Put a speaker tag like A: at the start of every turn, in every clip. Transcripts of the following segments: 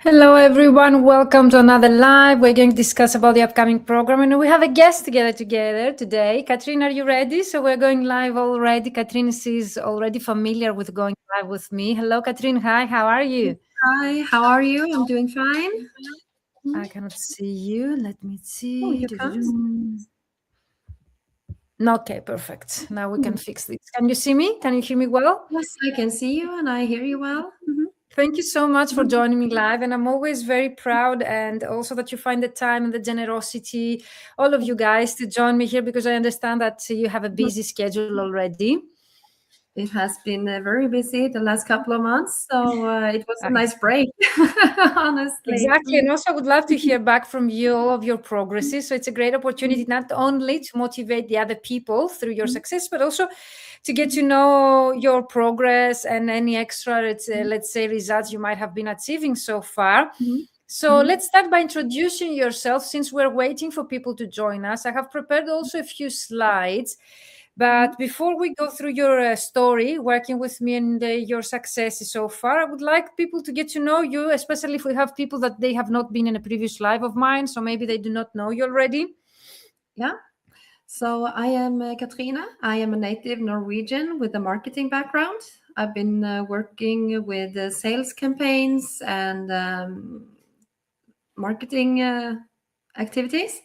A: Hello, everyone. Welcome to another live. We're going to discuss about the upcoming program, and we have a guest together today. Katrine, are you ready? So we're going live already. Katrine is already familiar with going live with me. Hello, Katrine. Hi, how are you?
B: Hi, how are you? I'm doing fine.
A: I cannot see you. Let me see.
B: Oh, you can't?
A: Okay, perfect. Now we can fix this. Can you see me? Can you hear me well?
B: Yes, I can see you and I hear you well.
A: Thank you so much for joining me live. And I'm always very proud and also that you find the time and the generosity, all of you guys, to join me here because I understand that you have a busy schedule already.
B: It has been very busy the last couple of months, so it was a nice break, honestly.
A: Exactly. And also, I would love to hear back from you all of your progresses. So it's a great opportunity not only to motivate the other people through your success, but also to get to know your progress and any extra, let's say, results you might have been achieving so far. So let's start by introducing yourself since we're waiting for people to join us. I have prepared also a few slides. But before we go through your story, working with me and your successes so far, I would like people to get to know you, especially if we have people that they have not been in a previous live of mine. So maybe they do not know you already.
B: Yeah. So I am Katrina. I am a native Norwegian with a marketing background. I've been working with sales campaigns and marketing activities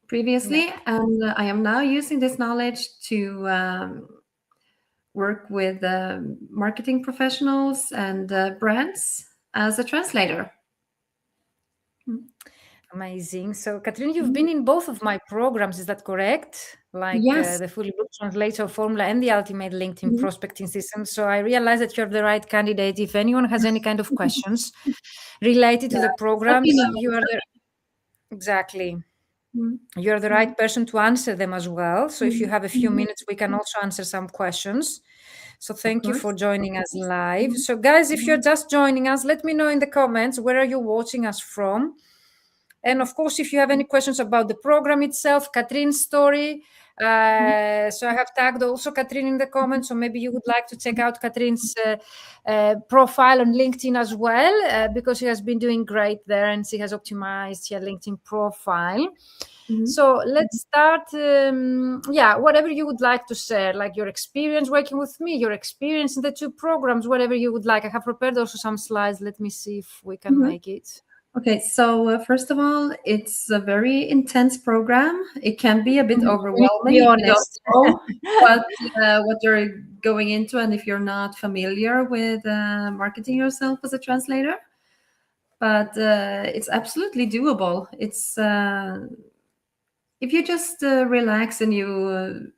B: previously, and I am now using this knowledge to work with marketing professionals and brands as a translator.
A: Amazing. So, Katrina, you've been in both of my programs, is that correct? Like
B: Yes.
A: the Fully Booked Translator Formula and the Ultimate LinkedIn
B: Mhm.
A: Prospecting System. So, I realize that you're the right candidate. If anyone has any kind of questions related to
B: Yeah,
A: the
B: just let me
A: programs, you are
B: know.
A: the exactly.
B: Mhm.
A: You're the right person to answer them as well. So if you
B: Mhm.
A: have a few
B: Mhm.
A: minutes, we can also answer some questions. So
B: Of
A: thank you for
B: course.
A: joining us live.
B: Mhm.
A: So guys, if you're
B: Mhm.
A: just joining us, let me know in the comments where are you watching us from. And of course, if you have any questions about the program itself, Katrine's story. So I have tagged also Katrine in the comments. So maybe you would like to check out Katrine's profile on LinkedIn as well, because she has been doing great there and she has optimized her LinkedIn profile.
B: Mhm.
A: So let's start. Whatever you would like to share, like your experience working with me, your experience in the two programs, whatever you would like. I have prepared also some slides. Let me see if we can
B: Mhm.
A: make it.
B: Okay, so first of all, it's a very intense program. It can be a bit
A: We need to
B: overwhelming
A: be
B: if you don't
A: honest.
B: know what you're going into, and if you're not familiar with marketing yourself as a translator. But it's absolutely doable. It's if you just relax and you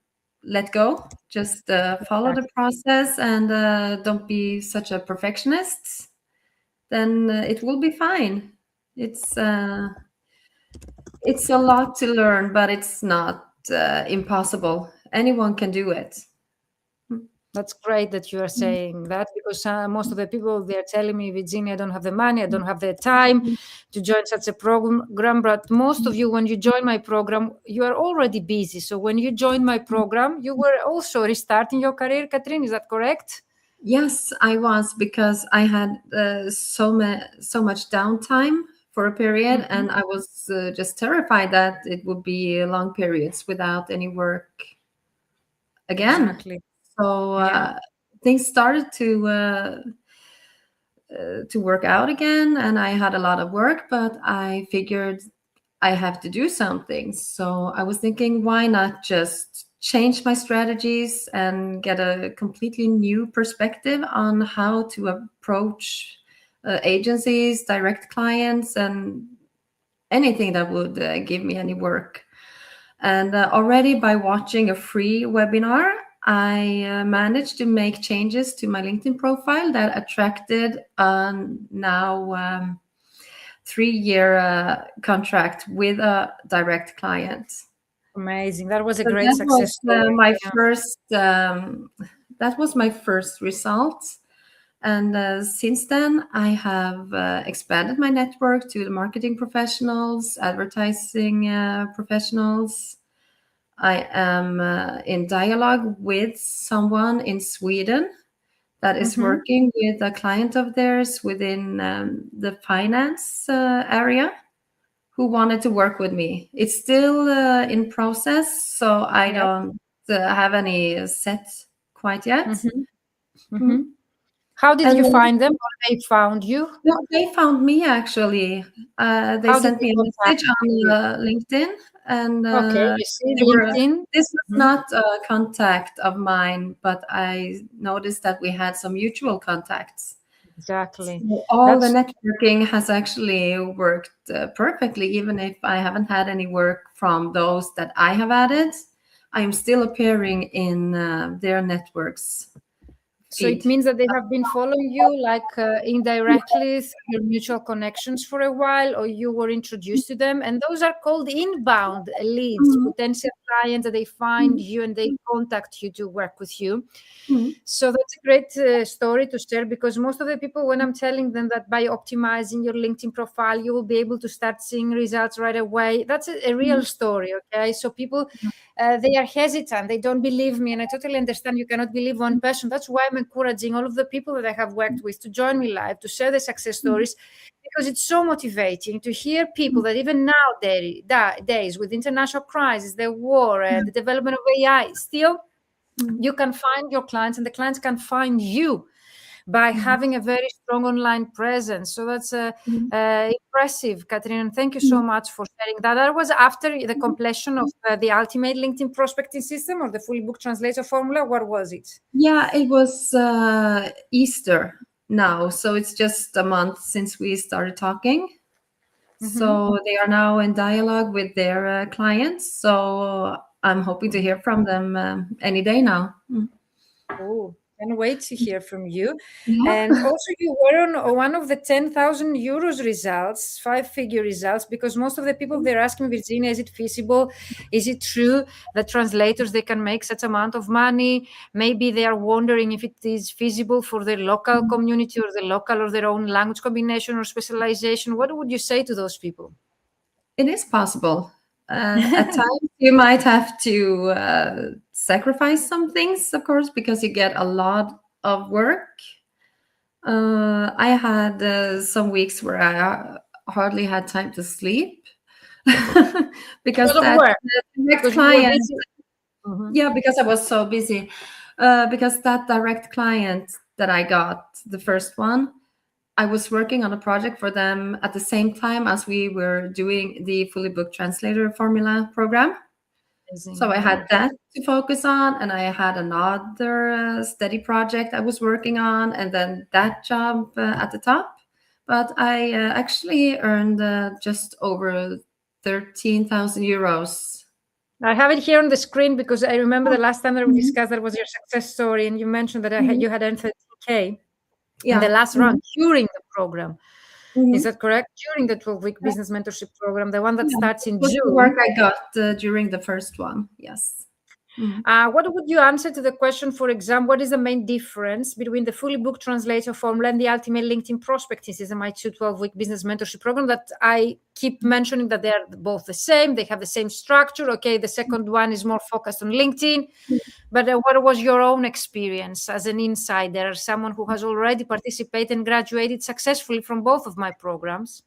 B: let go, just follow the process and don't be such a perfectionist, then it will be fine. It's uh, it's a lot to learn, but it's not impossible. Anyone can do it.
A: That's great that you are saying that because most of the people they're telling me, Virginia, I don't have the money, I don't have the time to join such a program. But most of you, when you join my program, you are already busy. So when you joined my program, you were also restarting your career, Katrine. Is that correct?
B: Yes, I was because I had so much downtime for a period,
A: Mhm.
B: and I was just terrified that it would be long periods without any work again.
A: Exactly.
B: So
A: Yeah.
B: things started to work out again, and I had a lot of work, but I figured I have to do something. So I was thinking, why not just change my strategies and get a completely new perspective on how to approach agencies, direct clients, and anything that would give me any work. And already by watching a free webinar, I managed to make changes to my LinkedIn profile that attracted now 3-year contract with a direct client.
A: Amazing. That was a
B: So
A: great success story. Yeah.
B: that was my first result. And since then, I have expanded my network to the marketing professionals, advertising professionals. I am in dialogue with someone in Sweden that is working with a client of theirs within the finance area who wanted to work with me. It's still in process, so I
A: Yes.
B: don't have any set quite yet.
A: How did
B: And
A: you
B: then,
A: find them, or they found you?
B: no, they found me actually. They
A: How did
B: sent
A: they
B: me a
A: contact
B: message on
A: you?
B: LinkedIn, and
A: Okay, you see
B: they were.
A: LinkedIn.
B: This was
A: Mhm.
B: not a contact of mine, but I noticed that we had some mutual contacts.
A: Exactly.
B: So all the
A: That's
B: networking has actually worked perfectly, even if I haven't had any work from those that I have added. I am still appearing in their networks
A: so it
B: feed.
A: means that they have been following you like indirectly through your mutual connections for a while, or you were introduced to them. And those are called inbound leads,
B: Mhm,
A: potential clients that they find
B: mhm,
A: you and they contact you to work with you.
B: mhm,
A: So that's a great story to share, because most of the people, when I'm telling them that by optimizing your LinkedIn profile, you will be able to start seeing results right away, that's a real
B: mhm,
A: story. Okay. So people, they are hesitant. They don't believe me. And I totally understand you cannot believe one person. That's why I'm encouraging all of the people that I have worked with to join me live, to share the success
B: mhm,
A: stories, because it's so motivating to hear people
B: mhm,
A: that even nowadays, with international crisis, the war,
B: yeah,
A: the development of AI, still
B: mhm,
A: you can find your clients and the clients can find you by
B: mhm,
A: having a very strong online presence. So that's
B: mhm,
A: impressive, Katrina. And thank you so
B: mhm,
A: much for sharing that. That was after the
B: mhm.
A: completion of the ultimate LinkedIn prospecting system, or the fully booked translator formula. What was it?
B: Yeah, it was Easter now, so it's just a month since we started talking.
A: Mm-hmm.
B: So they are now in dialogue with their clients. So I'm hoping to hear from them any day now. Mm.
A: Oh, can't wait to hear from you. And
B: Yeah.
A: also, you were on one of the 10,000 euros results, five-figure results, because most of the people, they're asking, Virginia, is it feasible? Is it true that translators, they can make such amount of money? Maybe they are wondering if it is feasible for their local community, or the local or their own language combination or specialization. What would you say to those people?
B: It is possible. At times, you might have to sacrifice some things, of course, because you get a lot of work. I had some weeks where I hardly had time to sleep because
A: A lot of
B: that
A: work,
B: direct
A: because you were
B: client,
A: busy. Mhm.
B: yeah, because I was so busy. Because that direct client that I got, the first one, I was working on a project for them at the same time as we were doing the fully booked translator formula program. So
A: Amazing.
B: I
A: Yeah.
B: had that to focus on, and I had another steady project I was working on, and then that job at the top. But I actually earned just over 13,000 euros.
A: I have it here on the screen, because I remember the last time that we
B: Mhm,
A: discussed, that was your success story, and you mentioned that
B: mhm.
A: you had earned 13K in the
B: Yeah.
A: last round
B: Mhm,
A: during the program. Is
B: mhm.
A: that correct? During the 12-week
B: Yeah,
A: business mentorship program, the one that
B: yeah,
A: starts
B: this
A: in
B: was the work
A: June.
B: I got during the first one. Yes. Mhm.
A: What would you answer to the question, for example, what is the main difference between the fully booked translator formula and the ultimate LinkedIn prospecting system, my 12-week business mentorship program, that I keep mentioning that they're both the same, they have the same structure. Okay, the second one is more focused on LinkedIn, but what was your own experience as an insider, someone who has already participated and graduated successfully from both of my programs?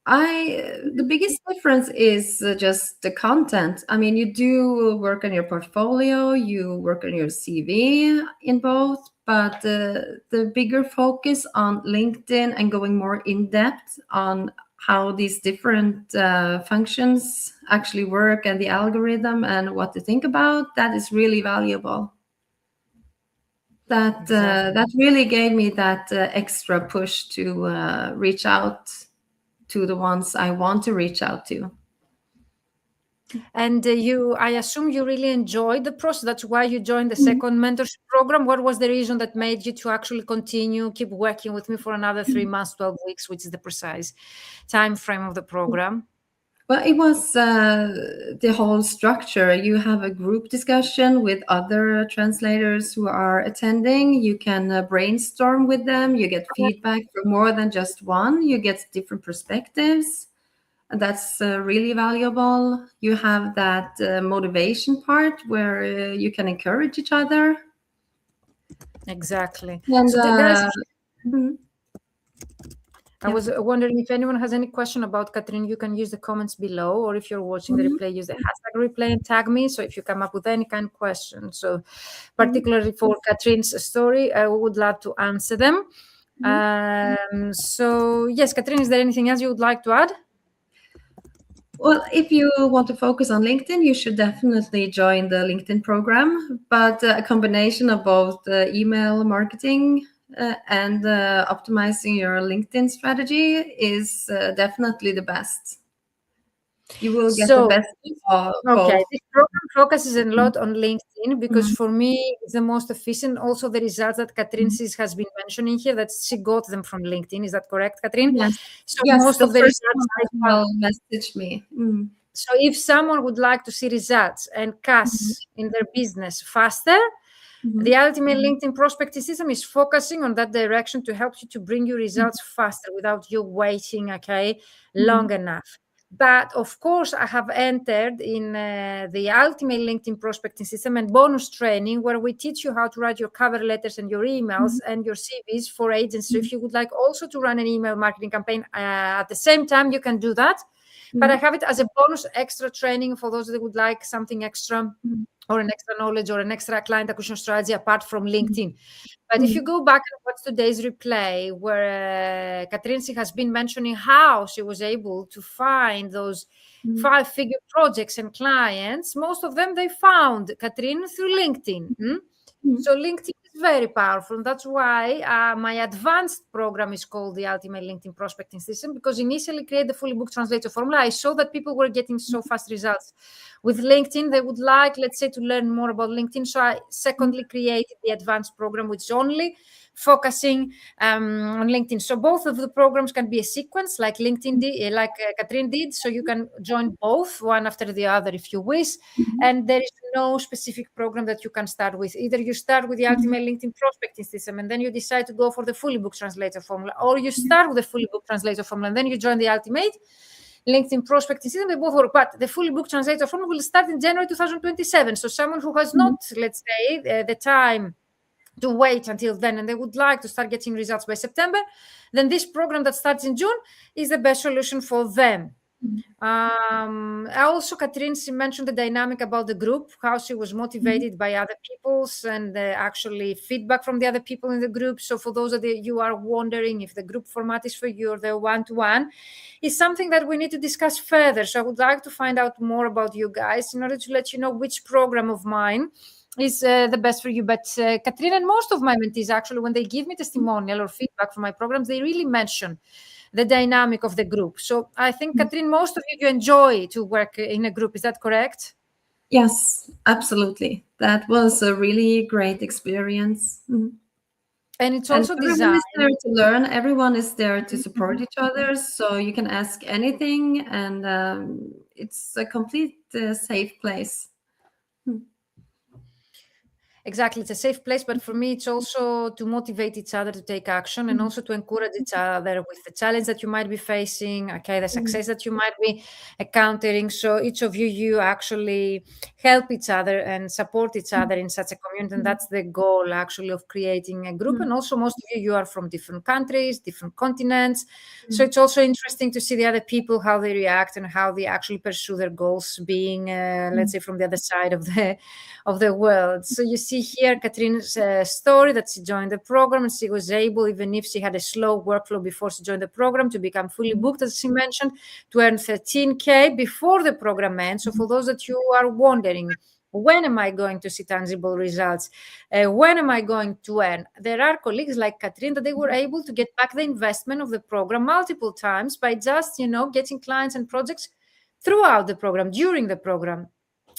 B: The biggest difference is just the content. I mean, you do work on your portfolio, you work on your CV in both, but the bigger focus on LinkedIn and going more in depth on how these different functions actually work and the algorithm and what to think about, that is really valuable.
A: Exactly.
B: That really gave me that extra push to reach out to the ones I want to reach out to.
A: And I assume you really enjoyed the process. That's why you joined the
B: Mhm.
A: second mentorship program. What was the reason that made you to actually continue, keep working with me for another 3 months, 12 weeks, which is the precise time frame of the program?
B: Well, it was the whole structure. You have a group discussion with other translators who are attending. You can brainstorm with them. You get feedback from more than just one. You get different perspectives. And that's really valuable. You have that motivation part where you can encourage each other.
A: Exactly.
B: And
A: So guys,
B: mhm,
A: I was wondering if anyone has any question about Catherine, you can use the comments below, or if you're watching the
B: mhm,
A: replay, use the hashtag replay and tag me. So if you come up with any kind of question, so
B: mhm,
A: particularly for Catherine's story, I would love to answer them.
B: mhm.
A: So yes, Catherine, is there anything else you would like to add?
B: Well, if you want to focus on LinkedIn, you should definitely join the LinkedIn program. But a combination of both email marketing and optimizing your LinkedIn strategy is definitely the best. You will get the
A: So
B: best of
A: okay,
B: both.
A: this program focuses a lot on LinkedIn because
B: Mhm.
A: for me it's the most efficient. Also, the results that Catherine
B: Mhm.
A: says has been mentioning here, that she got them from LinkedIn. Is that correct, Catherine?
B: Yes,
A: So
B: yes,
A: most
B: the
A: of the
B: first
A: results
B: one
A: I
B: as
A: found.
B: well messaged me. Mm.
A: So if someone would like to see results and
B: Mhm.
A: cash in their business faster, the
B: Mhm.
A: ultimate LinkedIn prospecting system is focusing on that direction to help you to bring you results faster without you waiting, okay, long
B: Mhm.
A: enough. But of course, I have entered in the ultimate LinkedIn prospecting system and bonus training where we teach you how to write your cover letters and your emails
B: Mhm.
A: and your CVs for agents. So
B: Mhm.
A: if you would like also to run an email marketing campaign at the same time, you can do that. But I
B: Mhm.
A: have it as a bonus extra training for those that would like something extra
B: Mhm.
A: or an extra knowledge or an extra client acquisition strategy apart from
B: Mhm.
A: LinkedIn. But if you
B: Mhm.
A: go back and watch today's replay, where Catherine has been mentioning how she was able to find those
B: Mhm.
A: 5-figure projects and clients, most of them they found Catherine through LinkedIn.
B: Mhm.
A: So LinkedIn is very powerful. And that's why my advanced program is called the Ultimate LinkedIn Prospecting System, because initially create the fully booked translator formula, I saw that people were getting so fast results with LinkedIn. They would like, let's say, to learn more about LinkedIn. So I secondly created the advanced program, which is only focusing on LinkedIn. So both of the programs can be a sequence, like LinkedIn did, like Catherine did. So you can join both one after the other if you wish.
B: Mhm.
A: And there is no specific program that you can start with. Either you start with the
B: Mhm.
A: ultimate LinkedIn prospecting system and then you decide to go for the fully booked translator formula, or you start with the fully booked translator formula and then you join the ultimate LinkedIn prospecting system. They both work, but the fully booked translator formula will start in January 2027. So someone who has
B: Mhm.
A: not, let's say, the time to wait until then and they would like to start getting results by September, then this program that starts in June is the best solution for them. Also, Catherine, she mentioned the dynamic about the group, how she was
B: Mhm.
A: motivated by other people's and actually feedback from the other people in the group. So for those of you are wondering if the group format is for you or the one-to-one, is something that we need to discuss further. So I would like to find out more about you guys in order to let you know which program of mine is the best for you. But Catherine and most of my mentees, actually, when they give me testimonial or feedback from my programs, they really mention the dynamic of the group. So I think,
B: Mhm.
A: Catherine, most of you enjoy to work in a group. Is that correct?
B: Yes, absolutely. That was a really great experience. Mhm.
A: And it's
B: And
A: also
B: everyone is there
A: designed.
B: to learn. Everyone is there to support each other. So you can ask anything, and it's a complete safe place. Mm.
A: Exactly, it's a safe place, but for me, it's also to motivate each other to take action and
B: Mhm.
A: also to encourage each other with the challenge that you might be facing, okay, the
B: Mhm.
A: success that you might be encountering. So each of you, you actually help each other and support each other in such a community, and
B: Mhm.
A: that's the goal actually of creating a group.
B: Mhm.
A: And also, most of you, you are from different countries, different continents, so
B: Mhm.
A: it's also interesting to see the other people how they react and how they actually pursue their goals, being, let's
B: Mhm.
A: say, from the other side of the world. So you see here Catherine's story that she joined the program and she was able, even if she had a slow workflow before she joined the program, to become fully booked, as she mentioned, to earn 13K before the program ends. So for those that you are wondering, when am I going to see tangible results? When am I going to earn? There are colleagues like Catherine that they were able to get back the investment of the program multiple times by just, getting clients and projects throughout the program, during the program.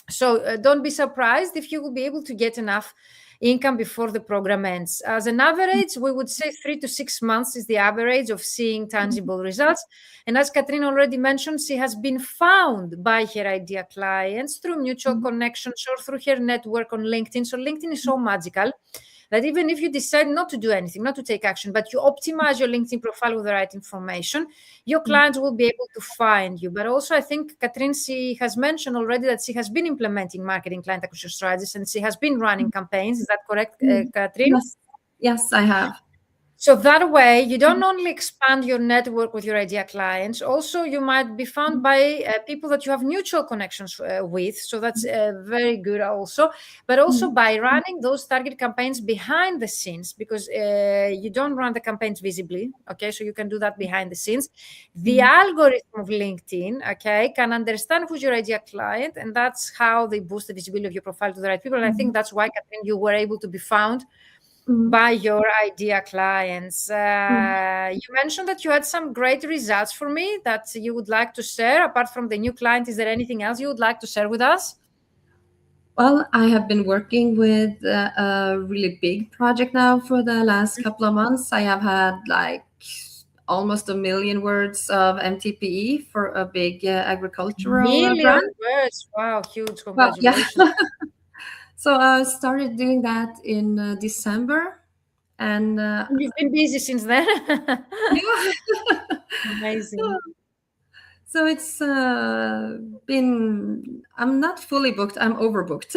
A: So don't be surprised if you will be able to get enough income before the program ends. As an average, we would say 3 to 6 months is the average of seeing tangible results. And as Catherine already mentioned, she has been found by her idea clients through mutual
B: Mhm.
A: connections or through her network on LinkedIn. So LinkedIn is so magical that even if you decide not to do anything, not to take action, but you optimize your LinkedIn profile with the right information, your clients will be able to find you. But also, I think Catherine, she has mentioned already that she has been implementing marketing client acquisition strategies and she has been running campaigns. Is that correct,
B: Mhm.
A: Catherine?
B: Yes. Yes, I have.
A: So that way, you don't only expand your network with your idea clients, also you might be found by people that you have mutual connections with. So that's very good also. But also by running those target campaigns behind the scenes, because you don't run the campaigns visibly. Okay, so you can do that behind the scenes. The algorithm of LinkedIn, okay, can understand who's your idea client, and that's how they boost the visibility of your profile to the right people. And I think that's why, Catherine, you were able to be found by your idea clients. You mentioned that you had some great results for me that you would like to share. Apart from the new client, is there anything else you would like to share with us?
B: Well, I have been working with a really big project now for the last couple of months. I have had like almost 1 million words of MTPE for a big agricultural
A: Million
B: brand.
A: words. Wow, huge.
B: Well, yeah.
A: Congratulations.
B: So I started doing that in December, and
A: You've been busy since then.
B: yeah.
A: Amazing.
B: So it's been. I'm not fully booked. I'm overbooked.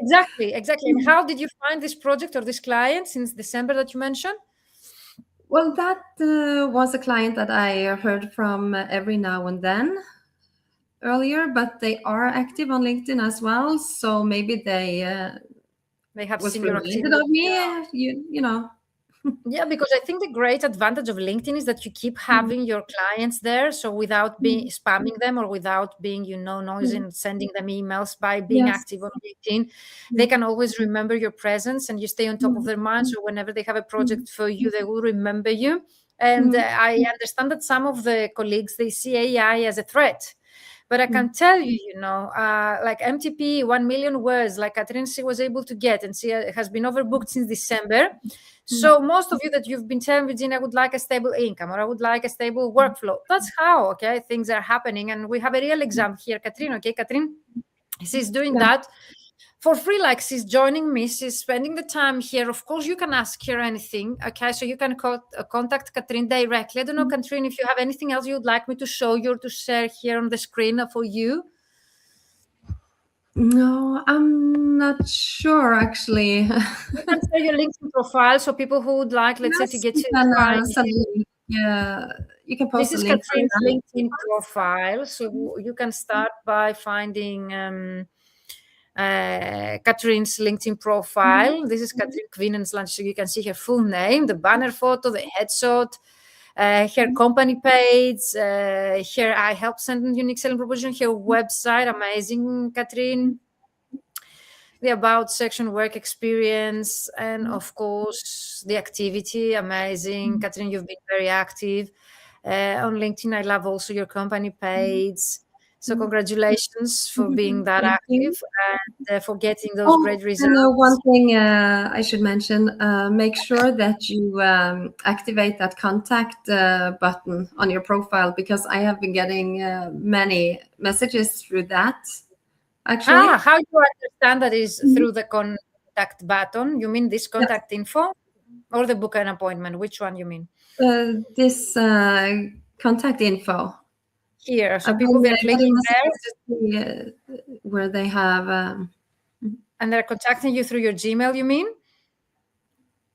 A: Exactly, exactly. And how did you find this project or this client since December that you mentioned?
B: Well, that was a client that I heard from every now and then earlier, but they are active on LinkedIn as well. So maybe they
A: have
B: was
A: seen your
B: reminded
A: activity.
B: of me. You know.
A: Yeah, because I think the great advantage of LinkedIn is that you keep having your clients there. So without being spamming them or without being, noisy and sending them emails, by being
B: Yes.
A: active on LinkedIn, they can always remember your presence and you stay on top of their mind. So whenever they have a project for you, they will remember you. And I understand that some of the colleagues, they see AI as a threat. But I can tell you, like MTP, 1 million words, like Catherine, she was able to get, and she has been overbooked since December. So most of you that you've been telling, Virginia, I would like a stable income or I would like a stable workflow. That's how, okay, things are happening. And we have a real example here, Catherine. Okay, Catherine, she's doing that for free. Like, she's joining me, she's spending the time here. Of course, you can ask her anything. Okay, so you can contact Catherine directly. I don't know, Catherine, if you have anything else you would like me to show you or to share here on the screen for you.
B: No, I'm not sure actually.
A: You can share your LinkedIn profile, so people who would like, let's say, to
B: Yes,
A: get
B: you
A: to
B: can
A: find
B: send a
A: you.
B: link. Yeah, you can
A: This
B: post a
A: is
B: link for
A: Catherine's
B: that.
A: LinkedIn profile. So you can start by finding Catherine's LinkedIn profile. This is Catherine Kvinensland. So you can see her full name, the banner photo, the headshot, her company page, her I help send unique selling proposition, her website, amazing, Catherine. The about section, work experience, and of course the activity, amazing. Catherine, you've been very active on LinkedIn. I love also your company page. So congratulations for being that
B: Thank you.
A: active and for getting those
B: Oh,
A: great
B: and one
A: results.
B: thing I should mention, make sure that you activate that contact button on your profile, because I have been getting many messages through that, actually.
A: How you understand that is through the contact button? You mean this
B: Yes.
A: contact info or the book an appointment? Which one you mean?
B: This contact info.
A: Here. So
B: I've
A: people,
B: been
A: they're
B: getting
A: clicking there
B: messages to see where they have.
A: and they're contacting you through your Gmail, you mean?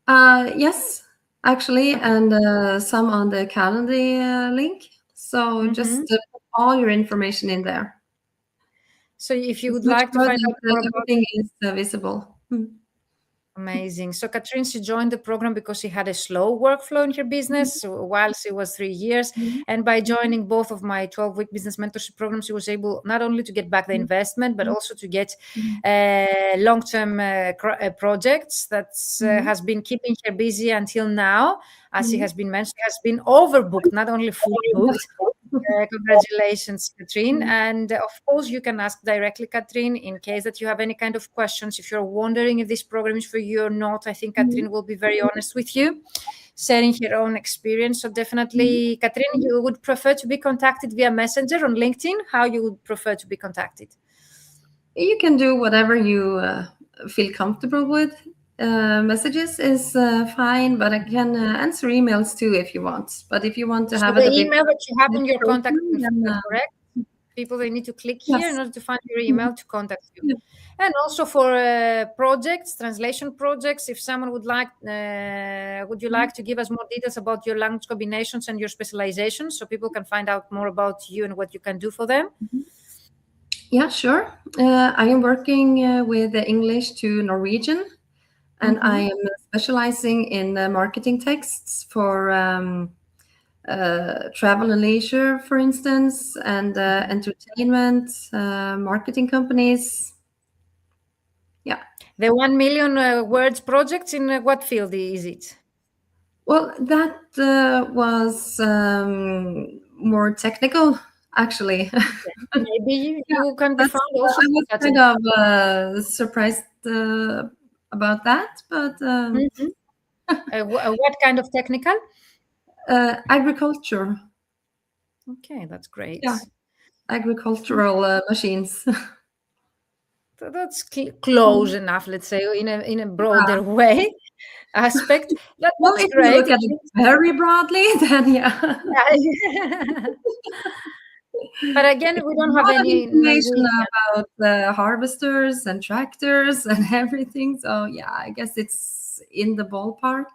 B: Yes, actually,
A: Okay.
B: and some on the calendar link. So
A: Mm-hmm.
B: just put all your information in there.
A: So if you
B: Just
A: would
B: make
A: like to
B: sure
A: find
B: that
A: out more about.
B: everything is visible.
A: Amazing. So Catherine, she joined the program because she had a slow workflow in her business while she was 3 years. And by joining both of my 12-week business mentorship programs, she was able not only to get back the investment, but also to get long-term projects that has been keeping her busy until now. As she has been mentioned, has been overbooked, not only fully booked. Congratulations, Catherine. And of course, you can ask directly, Catherine, in case that you have any kind of questions. If you're wondering if this program is for you or not, I think Catherine will be very honest with you, sharing her own experience. So definitely, Catherine, you would prefer to be contacted via Messenger on LinkedIn? How you would prefer to be contacted?
B: You can do whatever you feel comfortable with. Messages is fine, but I can answer emails too if you want. But if you want to
A: So
B: have
A: the
B: it a bit
A: email that you have on your contact
B: personal,
A: info,
B: then
A: correct? People, they need to click here in
B: Yes.
A: order to find your email to contact you.
B: Yeah.
A: And also for projects, translation projects, if someone would you like to give us more details about your language combinations and your specializations so people can find out more about you and what you can do for them?
B: Yeah, sure. I am working with English to Norwegian, and I am specializing in marketing texts for travel and leisure, for instance, and entertainment, marketing companies. Yeah.
A: The 1 million words projects, in what field is it?
B: Well, that was more technical, actually.
A: Okay. Maybe
B: Yeah,
A: you can be
B: that's,
A: found also
B: I was
A: through
B: kind
A: Catherine.
B: of surprised about that, but
A: Mhm. What kind of technical?
B: agriculture,
A: Okay, that's
B: yeah,
A: great.
B: agricultural machines.
A: So that's close enough, let's say, in a broader
B: Yeah.
A: way aspect.
B: Well,
A: That's
B: if you
A: great.
B: look at it very broadly, then yeah.
A: Yeah. But again,
B: It's
A: we
B: a
A: don't have
B: lot of
A: any
B: information
A: Norwegian.
B: about the harvesters and tractors and everything. So yeah, I guess it's in the ballpark.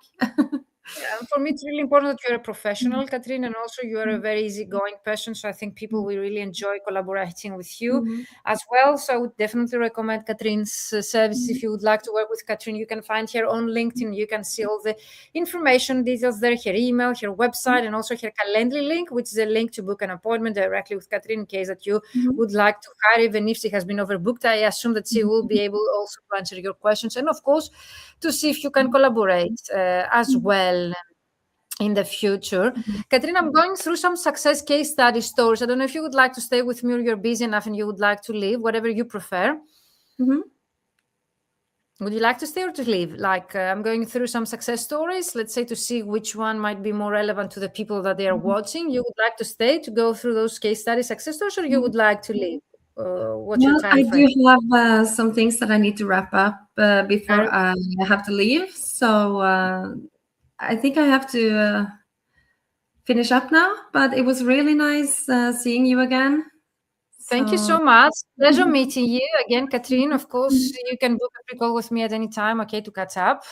A: Yeah, for me, it's really important that you're a professional, Katrin, and also you are a very easygoing person. So I think people will really enjoy collaborating with you
B: Mhm.
A: as well. So I would definitely recommend Katrin's service. If
B: Mhm.
A: you would like to work with Katrin, you can find her on LinkedIn. You can see all the information details there, her email, her website, and also her Calendly link, which is a link to book an appointment directly with Katrin in case that you
B: Mhm.
A: would like to hire, even if she has been overbooked. I assume that she will be
B: Mhm.
A: able also to answer your questions and, of course, to see if you can collaborate as
B: Mhm.
A: well in the future.
B: Mhm.
A: Katrina, I'm going through some success case study stories. I don't know if you would like to stay with me or you're busy enough and you would like to leave, whatever you prefer.
B: Mhm.
A: Would you like to stay or to leave? Like, I'm going through some success stories, let's say, to see which one might be more relevant to the people that they are
B: Mhm.
A: watching. You would like to stay to go through those case study success stories, or you
B: Mhm.
A: would like to leave? What's your
B: Well,
A: time
B: I
A: frame?
B: do have some things that I need to wrap up before
A: Uh,
B: I have to leave. So I think I have to finish up now. But it was really nice seeing you again.
A: Thank you
B: So
A: so much. Pleasure meeting you again, Katrine. Of course, you can book a pre-call with me at any time, okay, to catch up,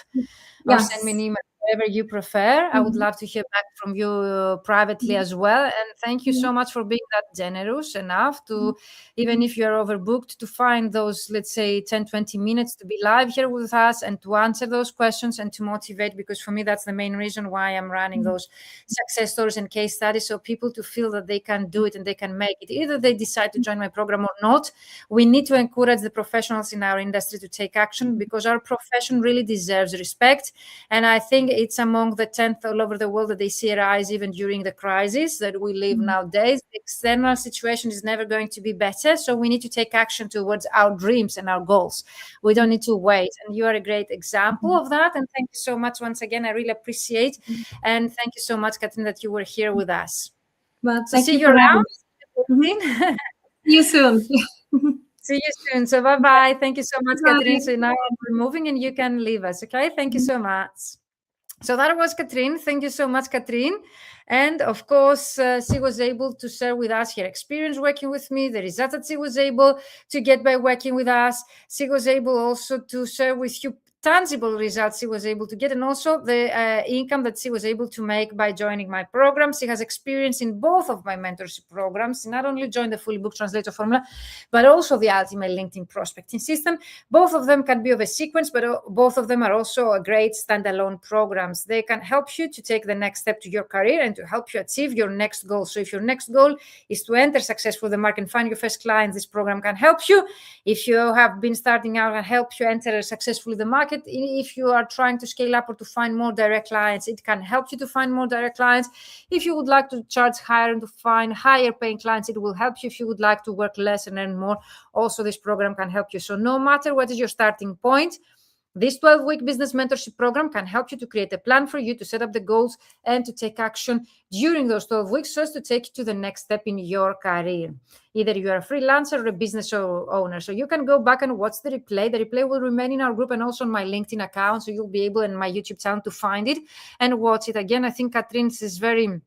A: or send me an
B: yes.
A: email, whatever you prefer. I would
B: Mhm.
A: love to hear back from you privately as well. And thank you
B: Mhm.
A: so much for being that generous enough
B: Mhm.
A: to, even if you're overbooked, to find those, let's say, 10, 20 minutes to be live here with us and to answer those questions and to motivate, because for me, that's the main reason why I'm running
B: Mhm.
A: those success stories and case studies. So people to feel that they can do it and they can make it. Either they decide to join my program or not. We need to encourage the professionals in our industry to take action because our profession really deserves respect. And I think it's among the 10th all over the world that they see a rise even during the crisis that we live
B: Mhm.
A: nowadays. The external situation is never going to be better. So we need to take action towards our dreams and our goals. We don't need to wait. And you are a great example
B: Mhm.
A: of that. And thank you so much once again. I really appreciate. And thank you so much, Katrin, that you were here with us.
B: Well,
A: So
B: thank
A: see
B: you
A: you
B: for having me. Mhm.
A: around.
B: See you soon.
A: See you soon. So bye bye. Thank you so much, Katrin.
B: Bye.
A: So now we're moving and you can leave us. Okay. Thank you so much. So that was Katrin. Thank you so much, Katrin. And of course, she was able to share with us her experience working with me, the results that she was able to get by working with us. She was able also to share with you tangible results she was able to get, and also the income that she was able to make by joining my program. She has experience in both of my mentorship programs. She not only joined the Full Book Translator Formula, but also the Ultimate LinkedIn Prospecting System. Both of them can be of a sequence, but both of them are also a great standalone programs. They can help you to take the next step to your career and to help you achieve your next goal. So if your next goal is to enter successfully the market and find your first client, this program can help you. If you have been starting out, and help you enter successfully the market. If you are trying to scale up or to find more direct clients, it can help you to find more direct clients. If you would like to charge higher and to find higher paying clients, it will help you. If you would like to work less and earn more, also this program can help you. So no matter what is your starting point, this 12-week business mentorship program can help you to create a plan for you to set up the goals and to take action during those 12 weeks so as to take you to the next step in your career. Either you are a freelancer or a business owner. So you can go back and watch the replay. The replay will remain in our group and also on my LinkedIn account. So you'll be able in my YouTube channel to find it and watch it again. I think Katrine's is very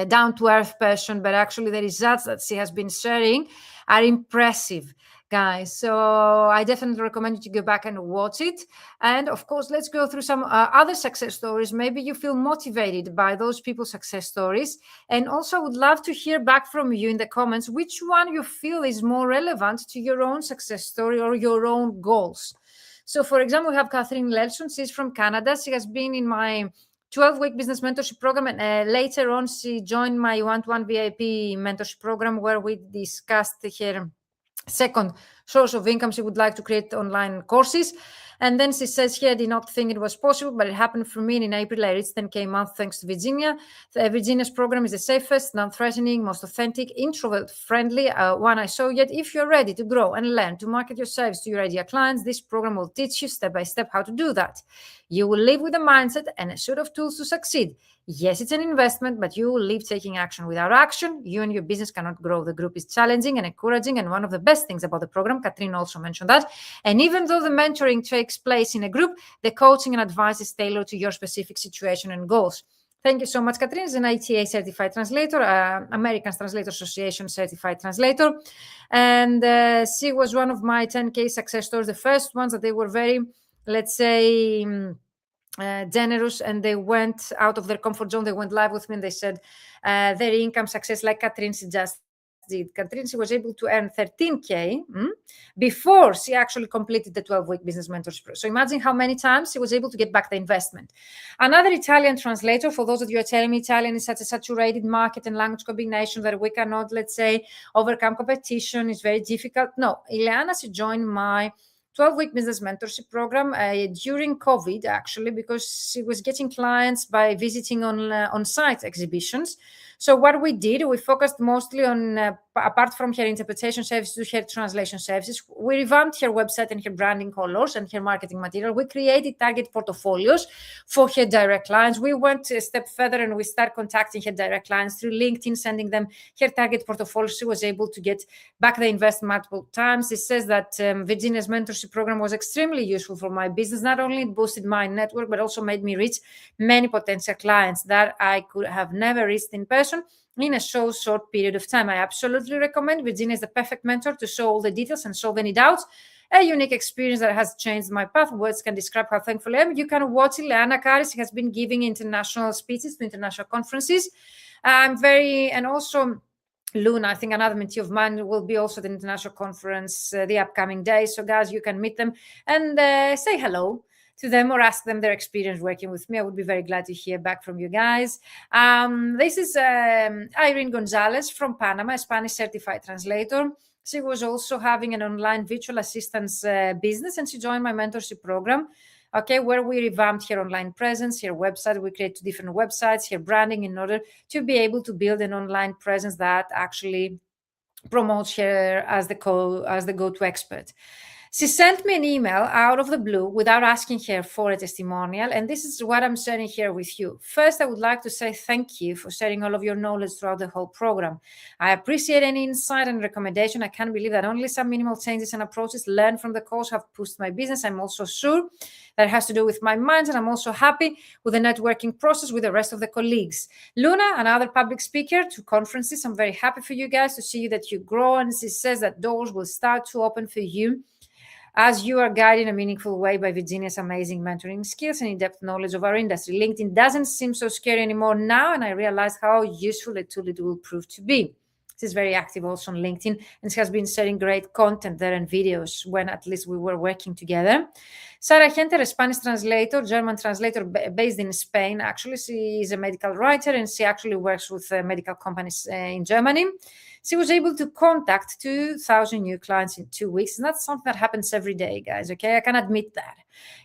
A: down-to-earth person, but actually the results that she has been sharing are impressive, guys. So I definitely recommend you to go back and watch it. And of course, let's go through some other success stories. Maybe you feel motivated by those people's success stories. And also, I would love to hear back from you in the comments which one you feel is more relevant to your own success story or your own goals. So, for example, we have Catherine Lelson. She's from Canada. She has been in my 12-week business mentorship program, and later on she joined my one-to-one VIP mentorship program, where we discussed her second source of income. She would like to create online courses. And then she says here, I did not think it was possible, but it happened for me. And in April, I reached 10K a month thanks to Virginia. Virginia's program is the safest, non-threatening, most authentic, introvert-friendly one I saw yet. If you're ready to grow and learn to market your service to your ideal clients, this program will teach you step by step how to do that. You will live with a mindset and a suite of tools to succeed. Yes, it's an investment, but you will live taking action. Without action, you and your business cannot grow. The group is challenging and encouraging, and one of the best things about the program, Catherine also mentioned that. And even though the mentoring takes place in a group, the coaching and advice is tailored to your specific situation and goals. Thank you so much, Catherine. Is an ITA certified translator, American Translator Association certified translator. And she was one of my 10K success stories, the first ones that they were very, let's say, generous, and they went out of their comfort zone. They went live with me and they said their income success, like Catherine just did. Catherine, she was able to earn 13K before she actually completed the 12-week business mentorship. So imagine how many times she was able to get back the investment. Another Italian translator, for those of you who are telling me Italian is such a saturated market and language combination that we cannot, let's say, overcome competition, is very difficult. No, Ileana, she joined my 12-week business mentorship program during COVID, actually, because she was getting clients by visiting on-site exhibitions. So what we did, we focused mostly on, apart from her interpretation services, to her translation services. We revamped her website and her branding colors and her marketing material. We created target portfolios for her direct clients. We went a step further and we started contacting her direct clients through LinkedIn, sending them her target portfolio. She was able to get back the investment multiple times. It says that Virginia's mentorship program was extremely useful for my business. Not only it boosted my network, but also made me reach many potential clients that I could have never reached in person in a so short period of time. I absolutely recommend. Virginia is the perfect mentor to show all the details and solve any doubts. A unique experience that has changed my path. Words can describe how thankful I am. You can watch Ileana Karis. She has been giving international speeches to international conferences. And also Luna, I think another mentee of mine, will be also at the international conference the upcoming days. So guys, you can meet them and say hello to them or ask them their experience working with me. I would be very glad to hear back from you guys. This is Irene Gonzalez from Panama, a Spanish certified translator. She was also having an online virtual assistance business, and she joined my mentorship program, where we revamped her online presence, her website. We created 2 different websites, her branding, in order to be able to build an online presence that actually promotes her as the go-to expert. She sent me an email out of the blue without asking her for a testimonial, and this is what I'm sharing here with you. First, I would like to say thank you for sharing all of your knowledge throughout the whole program. I appreciate any insight and recommendation. I can't believe that only some minimal changes and approaches learned from the course have pushed my business. I'm also sure that has to do with my mindset. I'm also happy with the networking process with the rest of the colleagues. Luna, another public speaker to conferences. I'm very happy for you guys to see that you grow, and she says that doors will start to open for you as you are guided in a meaningful way by Virginia's amazing mentoring skills and in-depth knowledge of our industry. LinkedIn doesn't seem so scary anymore now, and I realized how useful a tool it will prove to be. She's very active also on LinkedIn, and she has been sharing great content there and videos when at least we were working together. Sarah Henter, a Spanish translator, German translator based in Spain. Actually, she is a medical writer, and she actually works with medical companies in Germany. She was able to contact 2,000 new clients in 2 weeks. It's not something that happens every day, guys, okay? I can admit that.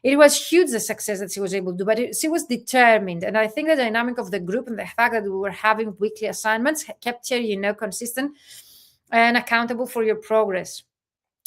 A: It was huge, the success that she was able to do, but she was determined. And I think the dynamic of the group and the fact that we were having weekly assignments kept her, consistent and accountable for your progress.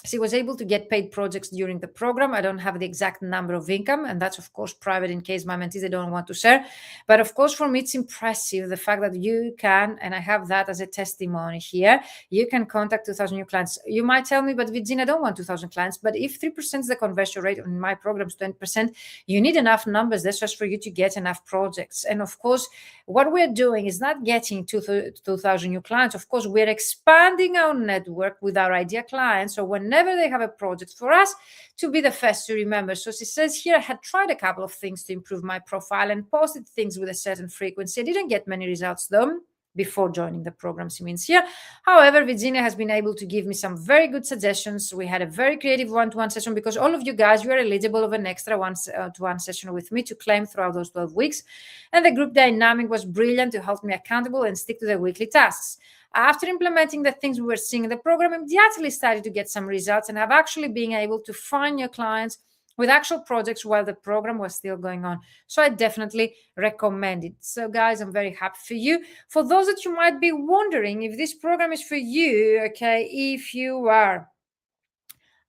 A: she was able to get paid projects during the program. I don't have the exact number of income, and that's of course private in case my mentees they don't want to share. But of course, for me, it's impressive the fact that you can, and I have that as a testimony here. You can contact 2,000 new clients. You might tell me, but Virginia, I don't want 2,000 clients. But if 3% is the conversion rate on my programs, 20%, you need enough numbers. That's just for you to get enough projects. And of course, what we're doing is not getting 2,000 new clients. Of course, we're expanding our network with our ideal clients. So whenever they have a project for us, to be the first to remember. So she says here, I had tried a couple of things to improve my profile and posted things with a certain frequency. I didn't get many results though before joining the program, she means here. However, Virginia has been able to give me some very good suggestions. We had a very creative one-to-one session because all of you guys, you are eligible of an extra one-to-one session with me to claim throughout those 12 weeks. And the group dynamic was brilliant to hold me accountable and stick to the weekly tasks. After implementing the things we were seeing in the program, I immediately started to get some results and have actually been able to find new clients with actual projects while the program was still going on. So I definitely recommend it. So guys, I'm very happy for you. For those that you might be wondering if this program is for you, okay, if you are,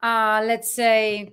A: let's say,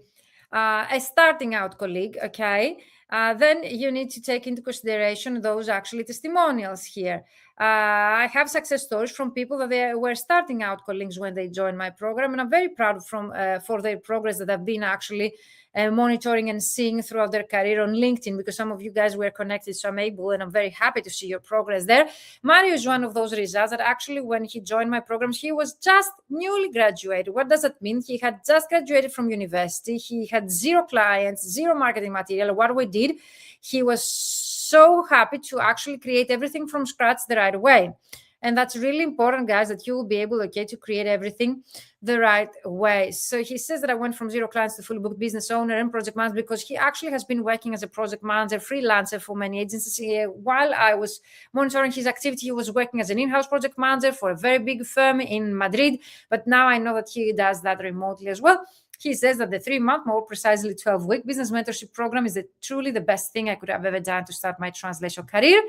A: a starting out colleague, okay, then you need to take into consideration those actually testimonials here. I have success stories from people that they were starting out colleagues when they joined my program, and I'm very proud for their progress that I've been actually monitoring and seeing throughout their career on LinkedIn, because some of you guys were connected, so I'm able and I'm very happy to see your progress there. Mario is one of those results that actually when he joined my programs, he was just newly graduated. What does that mean? He had just graduated from university. He had 0 clients, 0 marketing material. What we did, he was so happy to actually create everything from scratch the right way. And that's really important, guys, that you will be able, okay, to create everything the right way. So he says that I went from 0 clients to fully booked business owner and project manager because he actually has been working as a project manager, freelancer for many agencies. While I was monitoring his activity, he was working as an in-house project manager for a very big firm in Madrid. But now I know that he does that remotely as well. He says that the 3-month, more precisely 12-week business mentorship program is truly the best thing I could have ever done to start my translation career.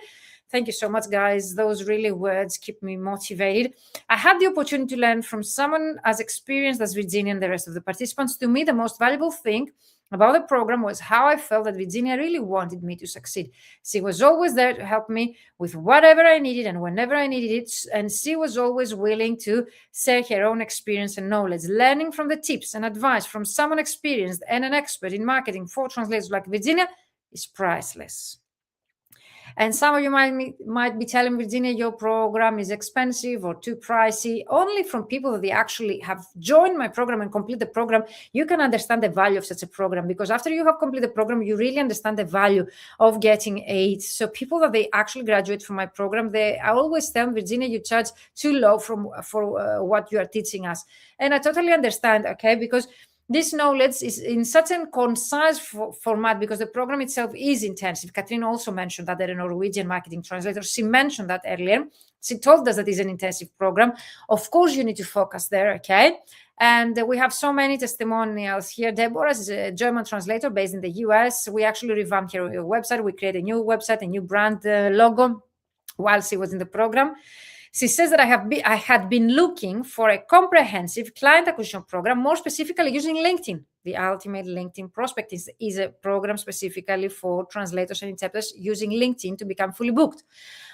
A: Thank you so much, guys. Those really words keep me motivated. I had the opportunity to learn from someone as experienced as Virginia and the rest of the participants. To me, the most valuable thing about the program was how I felt that Virginia really wanted me to succeed. She was always there to help me with whatever I needed and whenever I needed it. And she was always willing to share her own experience and knowledge. Learning from the tips and advice from someone experienced and an expert in marketing for translators like Virginia is priceless. And some of you might be telling Virginia, your program is expensive or too pricey. Only from people that they actually have joined my program and complete the program, you can understand the value of such a program. Because after you have completed the program, you really understand the value of getting aid. So people that they actually graduate from my program, I always tell them, Virginia, you charge too low for what you are teaching us. And I totally understand, okay, because this knowledge is in such a concise format because the program itself is intensive. Katrin also mentioned that, the Norwegian marketing translator. She mentioned that earlier. She told us that it's an intensive program. Of course, you need to focus there, okay? And we have so many testimonials here. Deborah is a German translator based in the US. We actually revamped her website. We created a new website, a new brand logo while she was in the program. She says that I had been looking for a comprehensive client acquisition program, more specifically using LinkedIn. The Ultimate LinkedIn Prospect is a program specifically for translators and interpreters using LinkedIn to become fully booked.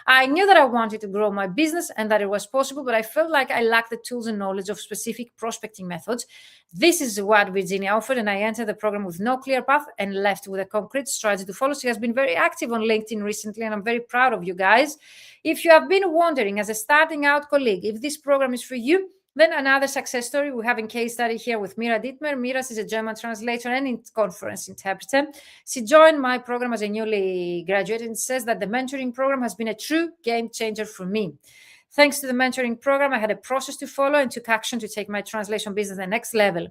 A: I knew that I wanted to grow my business and that it was possible, but I felt like I lacked the tools and knowledge of specific prospecting methods. This is what Virginia offered, and I entered the program with no clear path and left with a concrete strategy to follow. She has been very active on LinkedIn recently, and I'm very proud of you guys. If you have been wondering as a starting out colleague if this program is for you, then another success story. We have a case study here with Mira Dittmer. Mira is a German translator and conference interpreter. She joined my program as a newly graduate and says that the mentoring program has been a true game changer for me. Thanks to the mentoring program, I had a process to follow and took action to take my translation business to the next level.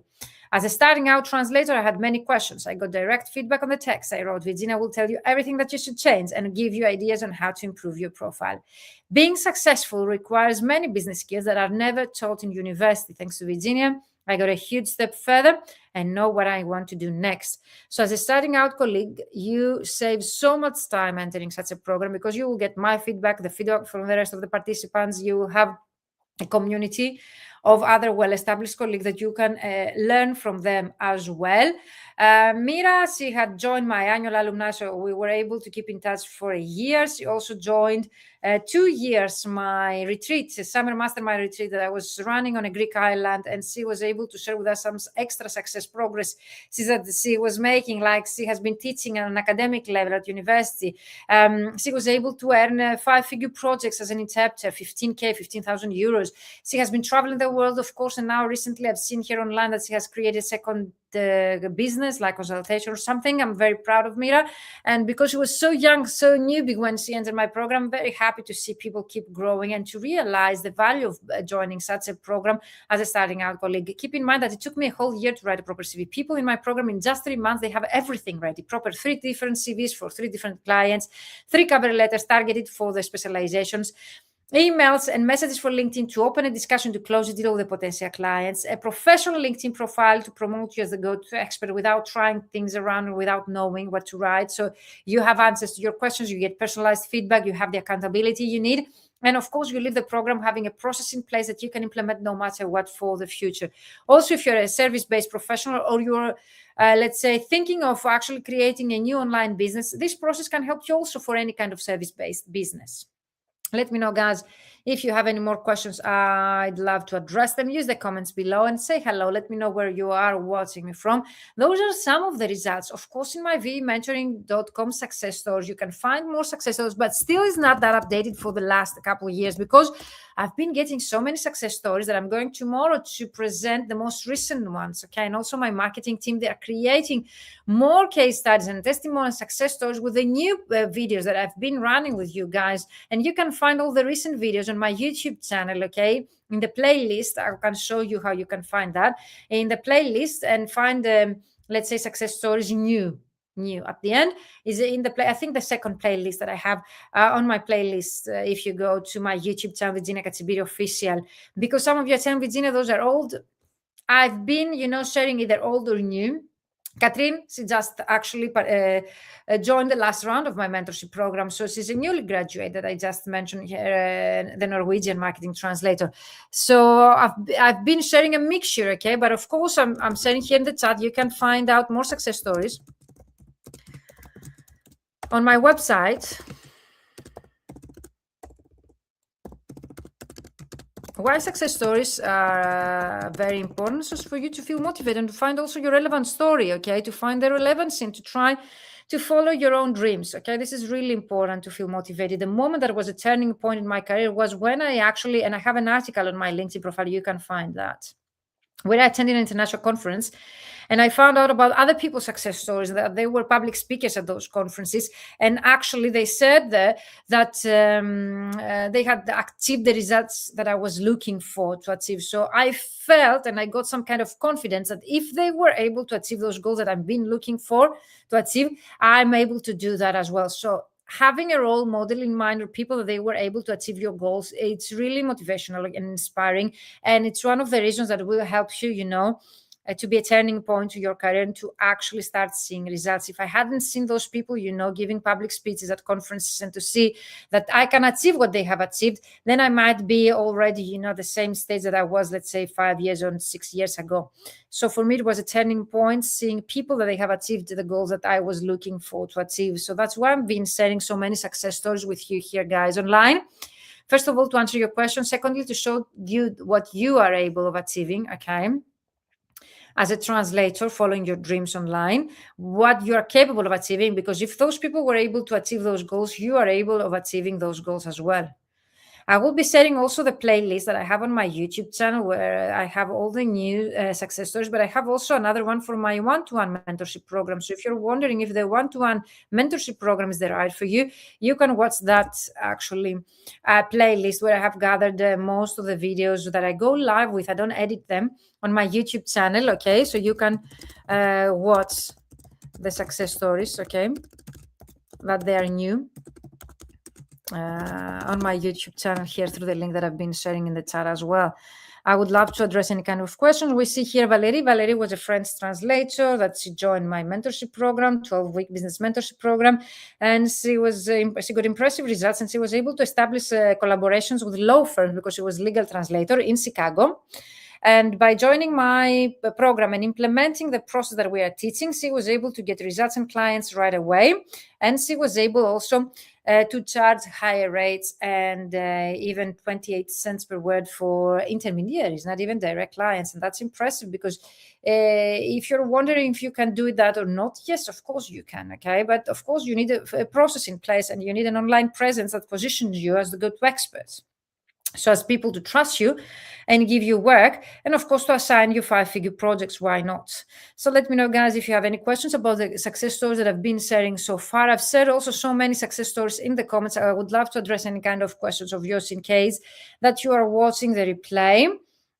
A: As a starting out translator, I had many questions. I got direct feedback on the text I wrote. Virginia will tell you everything that you should change and give you ideas on how to improve your profile. Being successful requires many business skills that are never taught in university. Thanks to Virginia, I got a huge step further and know what I want to do next. So as a starting out colleague, you save so much time entering such a program because you will get my feedback, the feedback from the rest of the participants. You will have a community of other well-established colleagues that you can learn from them as well. Mira, she had joined my annual alumni, so we were able to keep in touch for a year. She also joined 2 years my retreat, a summer mastermind retreat that I was running on a Greek island, and she was able to share with us some extra success progress she said she was making, like she has been teaching at an academic level at university. She was able to earn 5-figure projects as an interpreter, 15K, 15,000 euros. She has been traveling the world, of course, and now recently I've seen here online that she has created a second business like consultation or something. I'm very proud of Mira, and because she was so young, so newbie when she entered my program, I'm very happy to see people keep growing and to realize the value of joining such a program as a starting out colleague. Keep in mind that it took me a whole year to write a proper CV. People in my program, in just 3 months, they have everything ready, proper 3 different CVs for 3 different clients, 3 cover letters targeted for the specializations, emails and messages for LinkedIn to open a discussion to close a deal with the potential clients, a professional LinkedIn profile to promote you as the go-to expert without trying things around or without knowing what to write. So you have answers to your questions, you get personalized feedback, you have the accountability you need. And of course, you leave the program having a process in place that you can implement no matter what for the future. Also, if you're a service-based professional or you're let's say thinking of actually creating a new online business, this process can help you also for any kind of service-based business. Let me know, guys, if you have any more questions. I'd love to address them. Use the comments below and say hello. Let me know where you are watching me from. Those are some of the results. Of course, in my vmentoring.com success stories, you can find more success stories, but still is not that updated for the last couple of years because I've been getting so many success stories that I'm going tomorrow to present the most recent ones. Okay. And also my marketing team, they are creating more case studies and testimonial success stories with the new videos that I've been running with you guys. And you can find all the recent videos on my YouTube channel, okay? In the playlist, I can show you how you can find that in the playlist and find, let's say, success stories new at the end is in the play. I think the second playlist that I have on my playlist, if you go to my YouTube channel, Virginia Katsibiri Official, because some of you are saying, Virginia, those are old. I've been, sharing either old or new. Katrin, she just actually joined the last round of my mentorship program. So she's a newly graduate that I just mentioned here, the Norwegian marketing translator. So I've been sharing a mixture, okay? But of course, I'm sharing here in the chat. You can find out more success stories on my website. Why success stories are very important is for you to feel motivated and to find also your relevant story, okay? To find the relevance and to try to follow your own dreams, okay? This is really important to feel motivated. The moment that was a turning point in my career was when I actually, and I have an article on my LinkedIn profile, you can find that, where I attended an international conference and I found out about other people's success stories, that they were public speakers at those conferences. And actually they said that they had achieved the results that I was looking for to achieve. So I felt and I got some kind of confidence that if they were able to achieve those goals that I've been looking for to achieve, I'm able to do that as well. So having a role model in mind or people that they were able to achieve your goals, it's really motivational and inspiring. And it's one of the reasons that will help you, to be a turning point to your career and to actually start seeing results. If I hadn't seen those people, giving public speeches at conferences and to see that I can achieve what they have achieved, then I might be already, the same stage that I was, let's say 5 years or 6 years ago. So for me, it was a turning point, seeing people that they have achieved the goals that I was looking for to achieve. So that's why I've been sharing so many success stories with you here, guys, online. First of all, to answer your question. Secondly, to show you what you are able of achieving, okay? As a translator, following your dreams online, what you are capable of achieving, because if those people were able to achieve those goals, you are able of achieving those goals as well. I will be sharing also the playlist that I have on my YouTube channel where I have all the new success stories, but I have also another one for my one-to-one mentorship program. So if you're wondering if the one-to-one mentorship program is the right for you, you can watch that actually playlist where I have gathered most of the videos that I go live with. I don't edit them on my YouTube channel, okay? So you can watch the success stories, okay? That they are new. On my YouTube channel here through the link that I've been sharing in the chat as well. I would love to address any kind of questions. We see here Valerie. Valerie was a French translator that she joined my mentorship program, 12-week business mentorship program, and she got impressive results, and she was able to establish collaborations with law firms because she was legal translator in Chicago. And by joining my program and implementing the process that we are teaching, she was able to get results and clients right away. And she was able also to charge higher rates and even 28 cents per word for intermediaries, not even direct clients. And that's impressive because if you're wondering if you can do that or not, yes, of course you can, okay? But of course you need a process in place, and you need an online presence that positions you as the go-to experts. So as people to trust you and give you work, and of course to assign you 5-figure projects, why not? So let me know, guys, if you have any questions about the success stories that I've been sharing so far. I've shared also so many success stories in the comments. I would love to address any kind of questions of yours in case that you are watching the replay.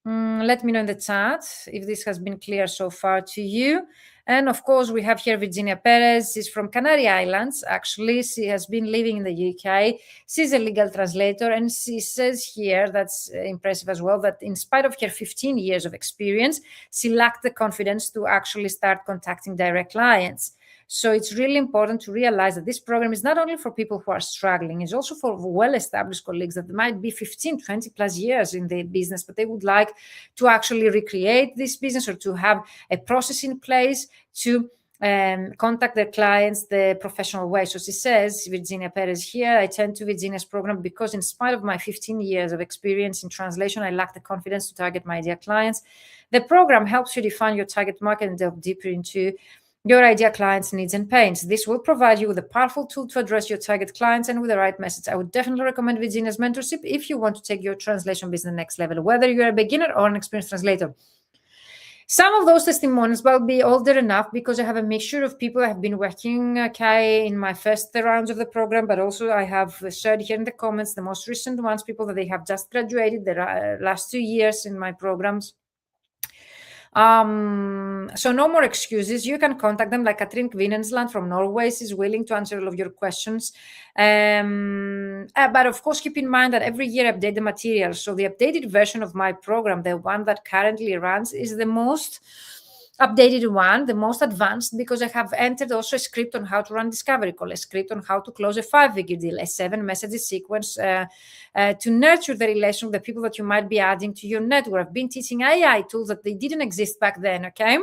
A: Let me know in the chat if this has been clear so far to you. And of course, we have here Virginia Perez. She's from Canary Islands. Actually, she has been living in the UK. She's a legal translator, and she says here, that's impressive as well, that in spite of her 15 years of experience, she lacked the confidence to actually start contacting direct clients. So it's really important to realize that this program is not only for people who are struggling, it's also for well-established colleagues that might be 15, 20 plus years in the business, but they would like to actually recreate this business or to have a process in place to contact their clients the professional way. So she says, Virginia Perez here, I turned to Virginia's program because in spite of my 15 years of experience in translation, I lack the confidence to target my ideal clients. The program helps you define your target market and delve deeper into your ideal clients' needs and pains. This will provide you with a powerful tool to address your target clients and with the right message. I would definitely recommend Virginia's mentorship if you want to take your translation business next level, whether you're a beginner or an experienced translator. Some of those testimonials will be older enough because I have a mixture of people I have been working in my first rounds of the program, but also I have shared here in the comments the most recent ones, people that they have just graduated the last 2 years in my programs. So no more excuses. You can contact them, like Katrin Kvinensland from Norway is willing to answer all of your questions. But of course, keep in mind that every year I update the material. So the updated version of my program, the one that currently runs, is the most updated one, the most advanced, because I have entered also a script on how to run discovery call, a script on how to close a 5-figure deal, a 7-message sequence to nurture the relation with the people that you might be adding to your network. I've been teaching AI tools that they didn't exist back then, okay?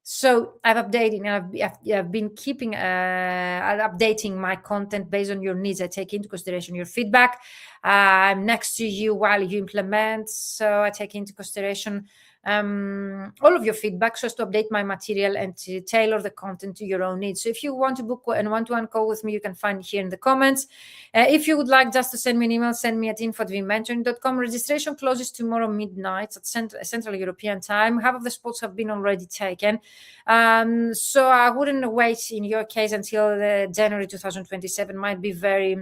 A: So I've updated, and I've been keeping updating my content based on your needs. I take into consideration your feedback. I'm next to you while you implement, so I take into consideration all of your feedback so as to update my material and to tailor the content to your own needs. So if you want to book a one-to-one call with me, you can find it here in the comments. If you would like just to send me an email, send me at info@vmentoring.com. Registration closes tomorrow midnight at Central European time. Half of the spots have been already taken. So I wouldn't wait in your case until January 2027. Might be very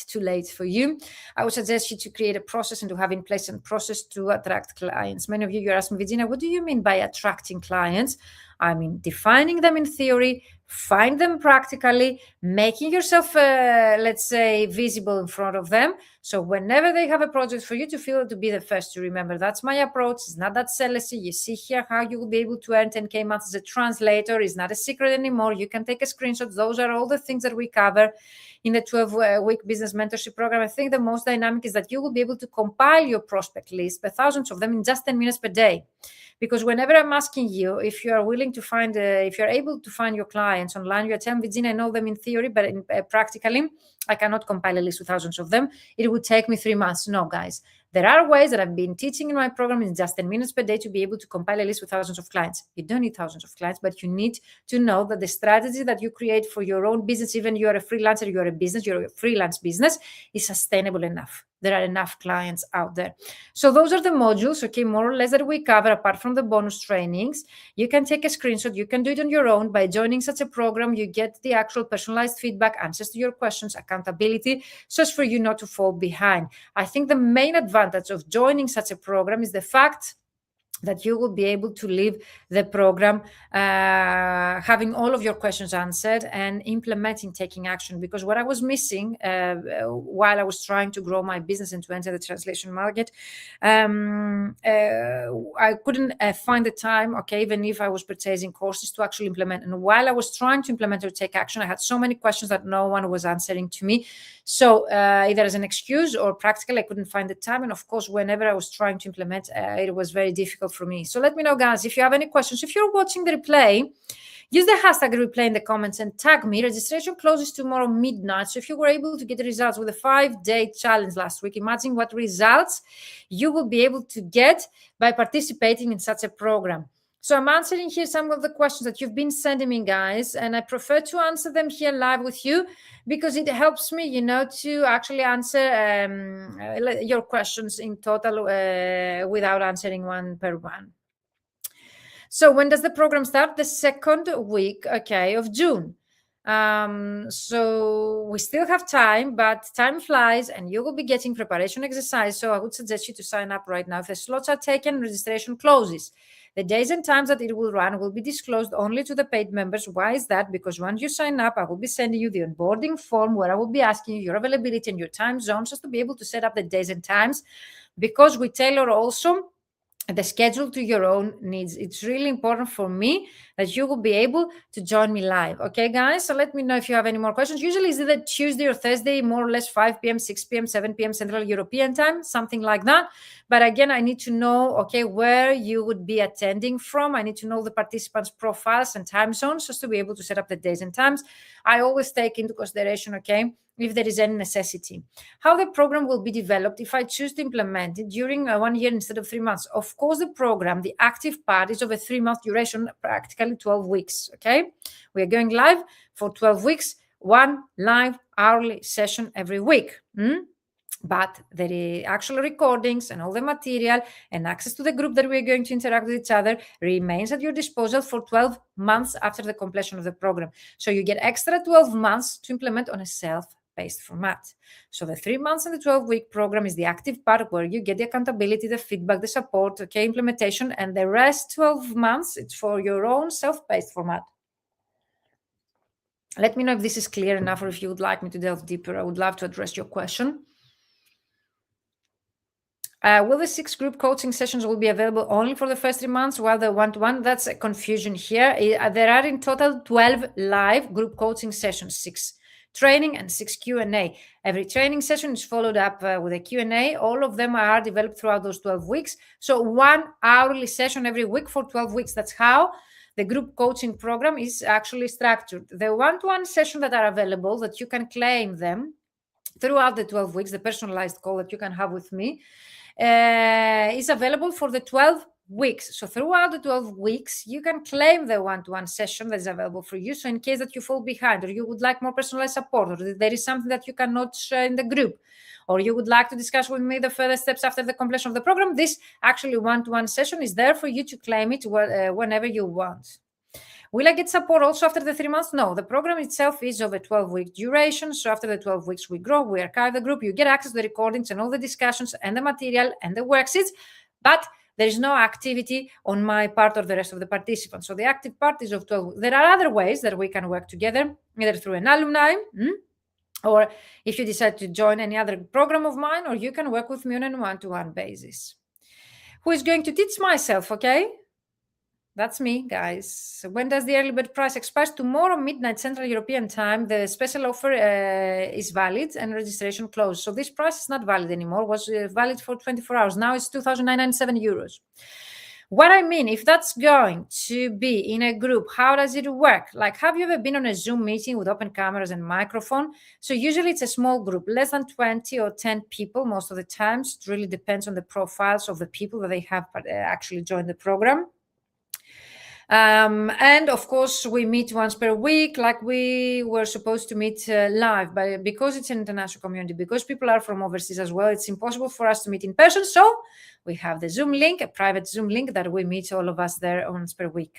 A: too late for you. I would suggest you to create a process and to have in place a process to attract clients. Many of you are asking, Virginia, what do you mean by attracting clients? I mean, defining them in theory, find them practically, making yourself, let's say, visible in front of them. So whenever they have a project for you to feel to be the first to remember, that's my approach. It's not that salesy. You see here how you will be able to earn 10K months as a translator. It's not a secret anymore. You can take a screenshot. Those are all the things that we cover in the 12-week business mentorship program. I think the most dynamic is that you will be able to compile your prospect list by thousands of them in just 10 minutes per day. Because whenever I'm asking you if you are willing to find, if you're able to find your clients online, you're telling Virginia, I know them in theory, but practically, I cannot compile a list with thousands of them. It would take me 3 months. No, guys. There are ways that I've been teaching in my program in just 10 minutes per day to be able to compile a list with thousands of clients. You don't need thousands of clients, but you need to know that the strategy that you create for your own business, even you're a freelancer, you're a business, you're a freelance business, is sustainable enough. There are enough clients out there. So those are the modules, okay, more or less that we cover apart from the bonus trainings. You can take a screenshot. You can do it on your own. By joining such a program, you get the actual personalized feedback, answers to your questions, accountability, so as for you not to fall behind. I think the main advantage of joining such a program is the fact that you will be able to leave the program having all of your questions answered and implementing, taking action. Because what I was missing while I was trying to grow my business and to enter the translation market, I couldn't find the time, okay, even if I was purchasing courses, to actually implement. And while I was trying to implement or take action, I had so many questions that no one was answering to me. So either as an excuse or practical, I couldn't find the time. And of course, whenever I was trying to implement, it was very difficult for me. So let me know, guys, if you have any questions. If you're watching the replay, use the hashtag replay in the comments and tag me. Registration closes tomorrow midnight. So if you were able to get the results with a 5-day challenge last week, imagine what results you will be able to get by participating in such a program. So I'm answering here some of the questions that you've been sending me, guys, and I prefer to answer them here live with you because it helps me, to actually answer your questions in total without answering one per one. So when does the program start? The second week, of June. So we still have time, but time flies and you will be getting preparation exercise. So I would suggest you to sign up right now. If the slots are taken, registration closes. The days and times that it will run will be disclosed only to the paid members. Why is that? Because once you sign up, I will be sending you the onboarding form where I will be asking you your availability and your time zones just to be able to set up the days and times, because we tailor also the schedule to your own needs. It's really important for me that you will be able to join me live. Okay, guys? So let me know if you have any more questions. Usually it's either Tuesday or Thursday, more or less 5 p.m., 6 p.m., 7 p.m. Central European time, something like that. But again, I need to know, where you would be attending from. I need to know the participants' profiles and time zones just to be able to set up the days and times. I always take into consideration, if there is any necessity. How the program will be developed if I choose to implement it during 1 year instead of 3 months. Of course, the program, the active part, is of a 3-month duration, practically 12 weeks, We are going live for 12 weeks, one live hourly session every week. But the actual recordings and all the material and access to the group that we're going to interact with each other remains at your disposal for 12 months after the completion of the program. So you get extra 12 months to implement on a self-paced format. So the 3 months and the 12-week program is the active part where you get the accountability, the feedback, the support, implementation, and the rest 12 months, it's for your own self-paced format. Let me know if this is clear enough or if you would like me to delve deeper. I would love to address your question. Will the 6 group coaching sessions will be available only for the first 3 months while the one-to-one? That's a confusion here. There are in total 12 live group coaching sessions, 6 training and 6 Q&A. Every training session is followed up with a Q&A. All of them are developed throughout those 12 weeks. So 1 hourly session every week for 12 weeks. That's how the group coaching program is actually structured. The one-to-one sessions that are available, that you can claim them throughout the 12 weeks, the personalized call that you can have with me, is available for the 12 weeks. So throughout the 12 weeks, you can claim the one-to-one session that is available for you. So in case that you fall behind, or you would like more personalized support, or there is something that you cannot share in the group, or you would like to discuss with me the further steps after the completion of the program, this actually one-to-one session is there for you to claim it whenever you want. Will I get support also after the 3 months? No, the program itself is of a 12-week duration. So after the 12 weeks, we grow, we archive the group, you get access to the recordings and all the discussions and the material and the worksheets, but there is no activity on my part or the rest of the participants. So the active part is of 12 weeks. There are other ways that we can work together, either through an alumni, or if you decide to join any other program of mine, or you can work with me on a one-to-one basis. Who is going to teach myself, That's me, guys. When does the early bird price expire? Tomorrow, midnight Central European time. The special offer is valid and registration closed. So this price is not valid anymore. It was valid for 24 hours. Now it's 2,997 euros. What I mean, if that's going to be in a group, how does it work? Like, have you ever been on a Zoom meeting with open cameras and microphone? So usually it's a small group, less than 20 or 10 people most of the times. It really depends on the profiles of the people that they have actually joined the program. And of course, we meet once per week, like we were supposed to meet live. But because it's an international community, because people are from overseas as well, it's impossible for us to meet in person. So we have the Zoom link, a private Zoom link that we meet all of us there once per week.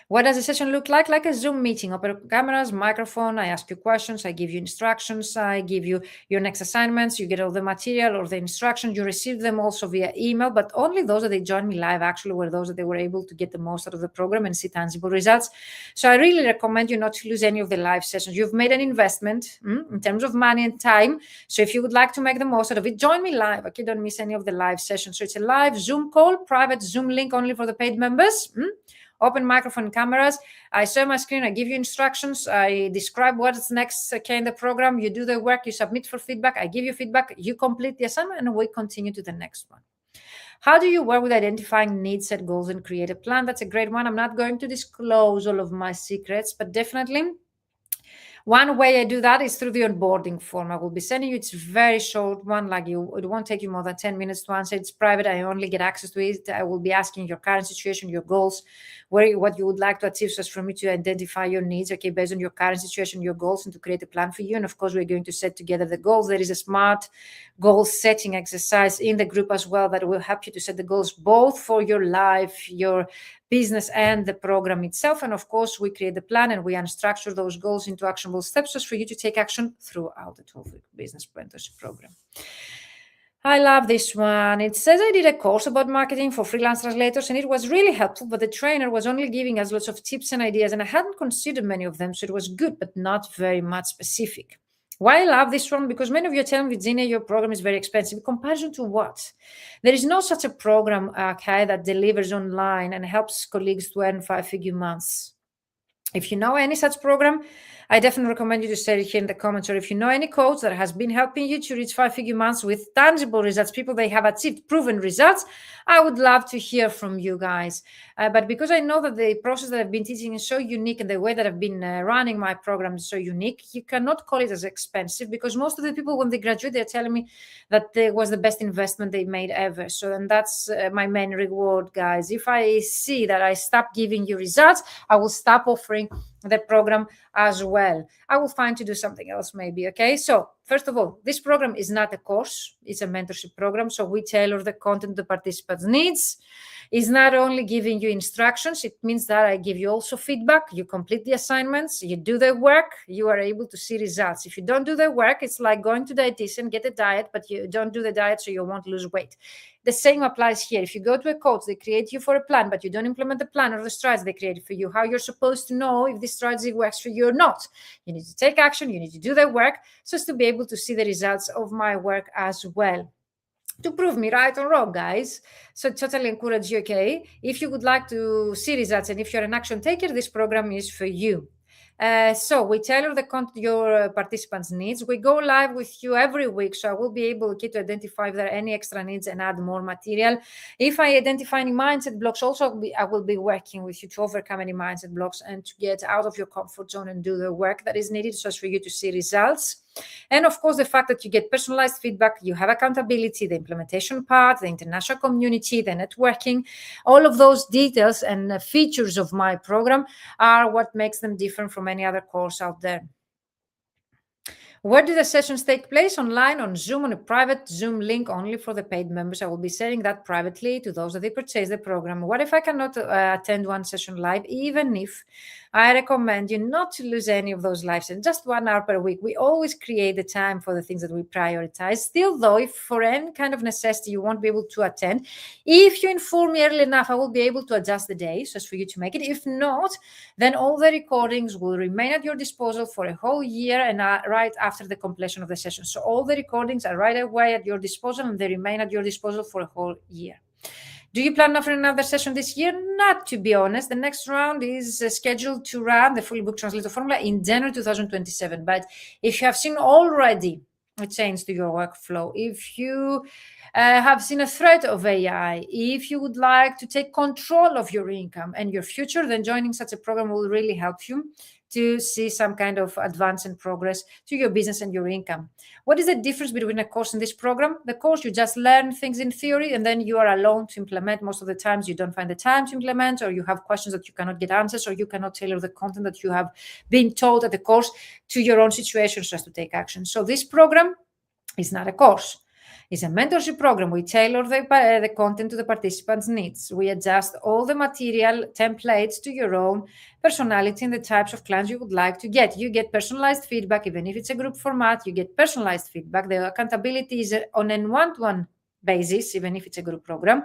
A: What does a session look like? Like a Zoom meeting. Open cameras, microphone, I ask you questions, I give you instructions, I give you your next assignments, you get all the material or the instructions, you receive them also via email, but only those that they join me live actually were those that they were able to get the most out of the program and see tangible results. So I really recommend you not to lose any of the live sessions. You've made an investment in terms of money and time. So if you would like to make the most out of it, join me live. Okay, don't miss any of the live sessions. So it's a live Zoom call, private Zoom link only for the paid members. Open microphone cameras. I share my screen. I give you instructions. I describe what's next in the program. You do the work. You submit for feedback. I give you feedback. You complete the assignment, and we continue to the next one. How do you work with identifying needs, set goals, and create a plan? That's a great one. I'm not going to disclose all of my secrets, but definitely one way I do that is through the onboarding form. I will be sending you, it's a very short one, like it won't take you more than 10 minutes to answer. It's private. I only get access to it. I will be asking your current situation, your goals, what you would like to achieve, so as for me to identify your needs, okay, based on your current situation, your goals, and to create a plan for you. And of course, we're going to set together the goals. There is a smart goal setting exercise in the group as well that will help you to set the goals both for your life, your business, and the program itself. And of course, we create the plan and we unstructure those goals into actionable steps just for you to take action throughout the 12-week business mentorship program. I love this one. It says I did a course about marketing for freelance translators and it was really helpful, but the trainer was only giving us lots of tips and ideas and I hadn't considered many of them, so it was good, but not very much specific. Why I love this one? Because many of you are telling Virginia your program is very expensive. In comparison to what? There is no such a program, okay, that delivers online and helps colleagues to earn 5-figure months. If you know any such program, I definitely recommend you to say it here in the comments. Or if you know any coach that has been helping you to reach 5-figure months with tangible results, people they have achieved proven results, I would love to hear from you guys. But because I know that the process that I've been teaching is so unique and the way that I've been running my program is so unique, you cannot call it as expensive because most of the people, when they graduate, they're telling me that it was the best investment they made ever. So, and that's my main reward, guys. If I see that I stop giving you results, I will stop offering the program as well. I will find to do something else maybe, okay? So first of all, this program is not a course, it's a mentorship program. So we tailor the content the participants needs. It's not only giving you instructions, it means that I give you also feedback. You complete the assignments, you do the work, you are able to see results. If you don't do the work, it's like going to the dietitian, get a diet, but you don't do the diet so you won't lose weight. The same applies here. If you go to a coach, they create you for a plan, but you don't implement the plan or the strides they created for you, how you're supposed to know if this strategy works for you or not. You need to take action, you need to do the work, so as to be able to see the results of my work as well. To prove me right or wrong, guys. So totally encourage you, okay? If you would like to see results and if you're an action taker, this program is for you. So we tailor the content your participants' needs. We go live with you every week, so I will be able to identify if there are any extra needs and add more material. If I identify any mindset blocks, also I will be working with you to overcome any mindset blocks and to get out of your comfort zone and do the work that is needed so as for you to see results. And of course, the fact that you get personalized feedback, you have accountability, the implementation part, the international community, the networking, all of those details and features of my program are what makes them different from any other course out there. Where do the sessions take place? Online, on Zoom, on a private Zoom link only for the paid members. I will be sharing that privately to those that they purchase the program. What if I cannot attend one session live? Even if I recommend you not to lose any of those live sessions, just 1 hour per week. We always create the time for the things that we prioritize. Still, though, if for any kind of necessity you won't be able to attend, if you inform me early enough, I will be able to adjust the day so as for you to make it. If not, then all the recordings will remain at your disposal for a whole year and right after the completion of the session. So all the recordings are right away at your disposal and they remain at your disposal for a whole year. Do you plan for another session this year? Not, to be honest. The next round is scheduled to run the fully booked translator formula in January 2027. But if you have seen already a change to your workflow, if you have seen a threat of AI, if you would like to take control of your income and your future, then joining such a program will really help you to see some kind of advance and progress to your business and your income. What is the difference between a course and this program? The course, you just learn things in theory and then you are alone to implement. Most of the times you don't find the time to implement, or you have questions that you cannot get answers, or you cannot tailor the content that you have been taught at the course to your own situation so as to take action. So this program is not a course. It's a mentorship program. We tailor the content to the participants' needs. We adjust all the material templates to your own personality and the types of clients you would like to get. You get personalized feedback, even if it's a group format, you get personalized feedback. The accountability is on a one-to-one basis, even if it's a group program.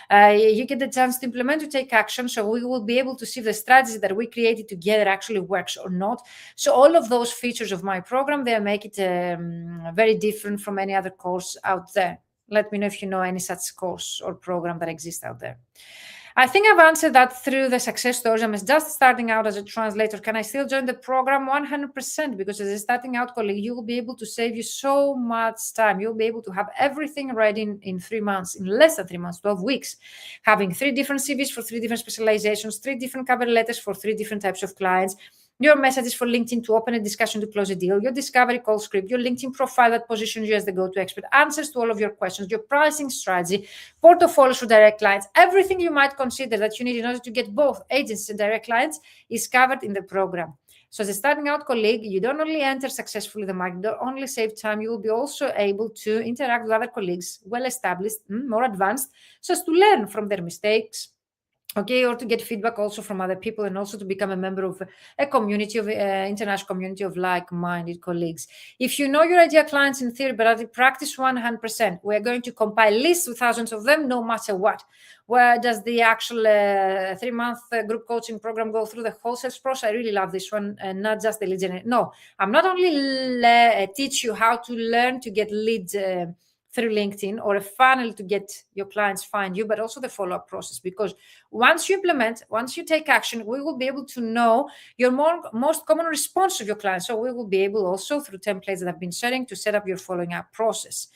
A: You get the chance to implement, to take action. So we will be able to see if the strategy that we created together actually works or not. So all of those features of my program, they make it very different from any other course out there. Let me know if you know any such course or program that exists out there. I think I've answered that through the success stories. I'm just starting out as a translator. Can I still join the program? 100%, because as a starting out colleague, you will be able to save you so much time. You'll be able to have everything ready in 3 months, in less than 3 months, 12 weeks, having 3 different CVs for 3 different specializations, 3 different cover letters for 3 different types of clients, your messages for LinkedIn to open a discussion to close a deal, your discovery call script, your LinkedIn profile that positions you as the go-to expert, answers to all of your questions, your pricing strategy, portfolios for direct clients, everything you might consider that you need in order to get both agencies and direct clients is covered in the program. So as a starting out colleague, you don't only enter successfully the market, don't only save time, you will be also able to interact with other colleagues, well-established, more advanced, so as to learn from their mistakes, okay, or to get feedback also from other people, and also to become a member of a community of international community of like-minded colleagues. If you know your ideal clients in theory, but at practice 100%, we're going to compile lists with thousands of them, no matter what. Where does the actual 3-month group coaching program go through the whole sales process? I really love this one, and not just the lead generation. No, I'm not only teach you how to learn to get leads through LinkedIn, or a funnel to get your clients find you, but also the follow-up process. Because once you implement, once you take action, we will be able to know your most common response of your clients. So we will be able also, through templates that I've been sharing, to set up your following up process.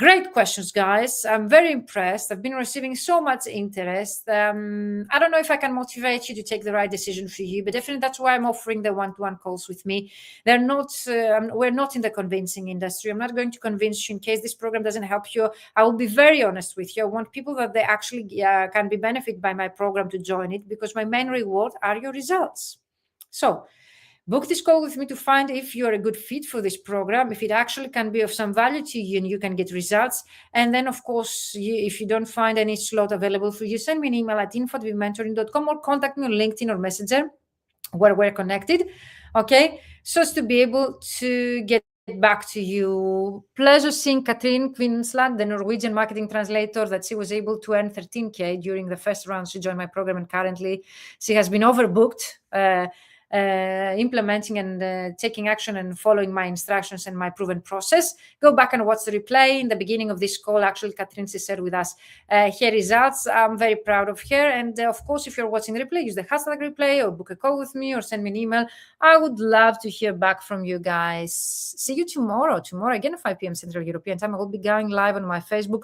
A: Great questions, guys. I'm very impressed. I've been receiving so much interest. I don't know if I can motivate you to take the right decision for you, but definitely that's why I'm offering the one-to-one calls with me. They're not, we're not in the convincing industry. I'm not going to convince you in case this program doesn't help you. I will be very honest with you. I want people that they actually can be benefited by my program to join it, because my main reward are your results. So book this call with me to find if you're a good fit for this program, if it actually can be of some value to you and you can get results. And then, of course, if you don't find any slot available for you, send me an email at info@mentoring.com, or contact me on LinkedIn or Messenger, where we're connected, okay? So as to be able to get back to you. Pleasure seeing Katrin Kvinsland, the Norwegian marketing translator, that she was able to earn 13K during the first round she joined my program, and currently she has been overbooked, implementing and taking action and following my instructions and my proven process. Go back and watch the replay. In the beginning of this call, actually, Katrin shared with us her results. I'm very proud of her. And of course, if you're watching the replay, use the hashtag replay, or book a call with me, or send me an email. I would love to hear back from you guys. See you tomorrow. Tomorrow, again, at 5 p.m. Central European Time. I will be going live on my Facebook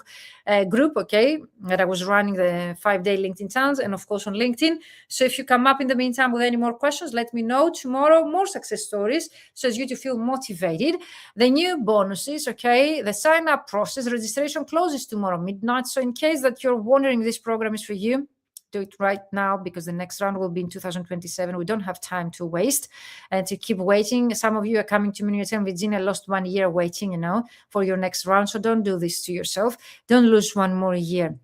A: group, okay, that I was running the 5-day LinkedIn challenge, and of course on LinkedIn. So if you come up in the meantime with any more questions, let me know. Tomorrow, more success stories, so as you to feel motivated. The new bonuses, okay, the sign-up process, registration closes tomorrow midnight. So in case that you're wondering if this program is for you, do it right now, because the next round will be in 2027. We don't have time to waste and to keep waiting. Some of you are coming to me and saying, Virginia, lost 1 year waiting, for your next round. So don't do this to yourself. Don't lose 1 more year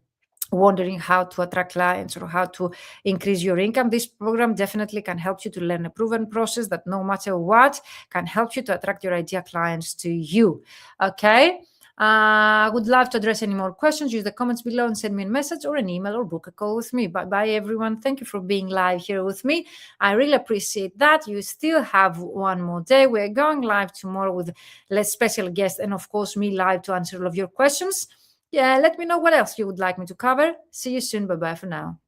A: wondering how to attract clients or how to increase your income. This program definitely can help you to learn a proven process that, no matter what, can help you to attract your ideal clients to you. Okay. I would love to address any more questions. Use the comments below and send me a message or an email, or book a call with me. Bye, everyone. Thank you for being live here with me. I really appreciate that. You still have 1 more day. We're going live tomorrow with less special guests, and of course me live to answer all of your questions. Yeah, let me know what else you would like me to cover. See you soon. Bye-bye for now.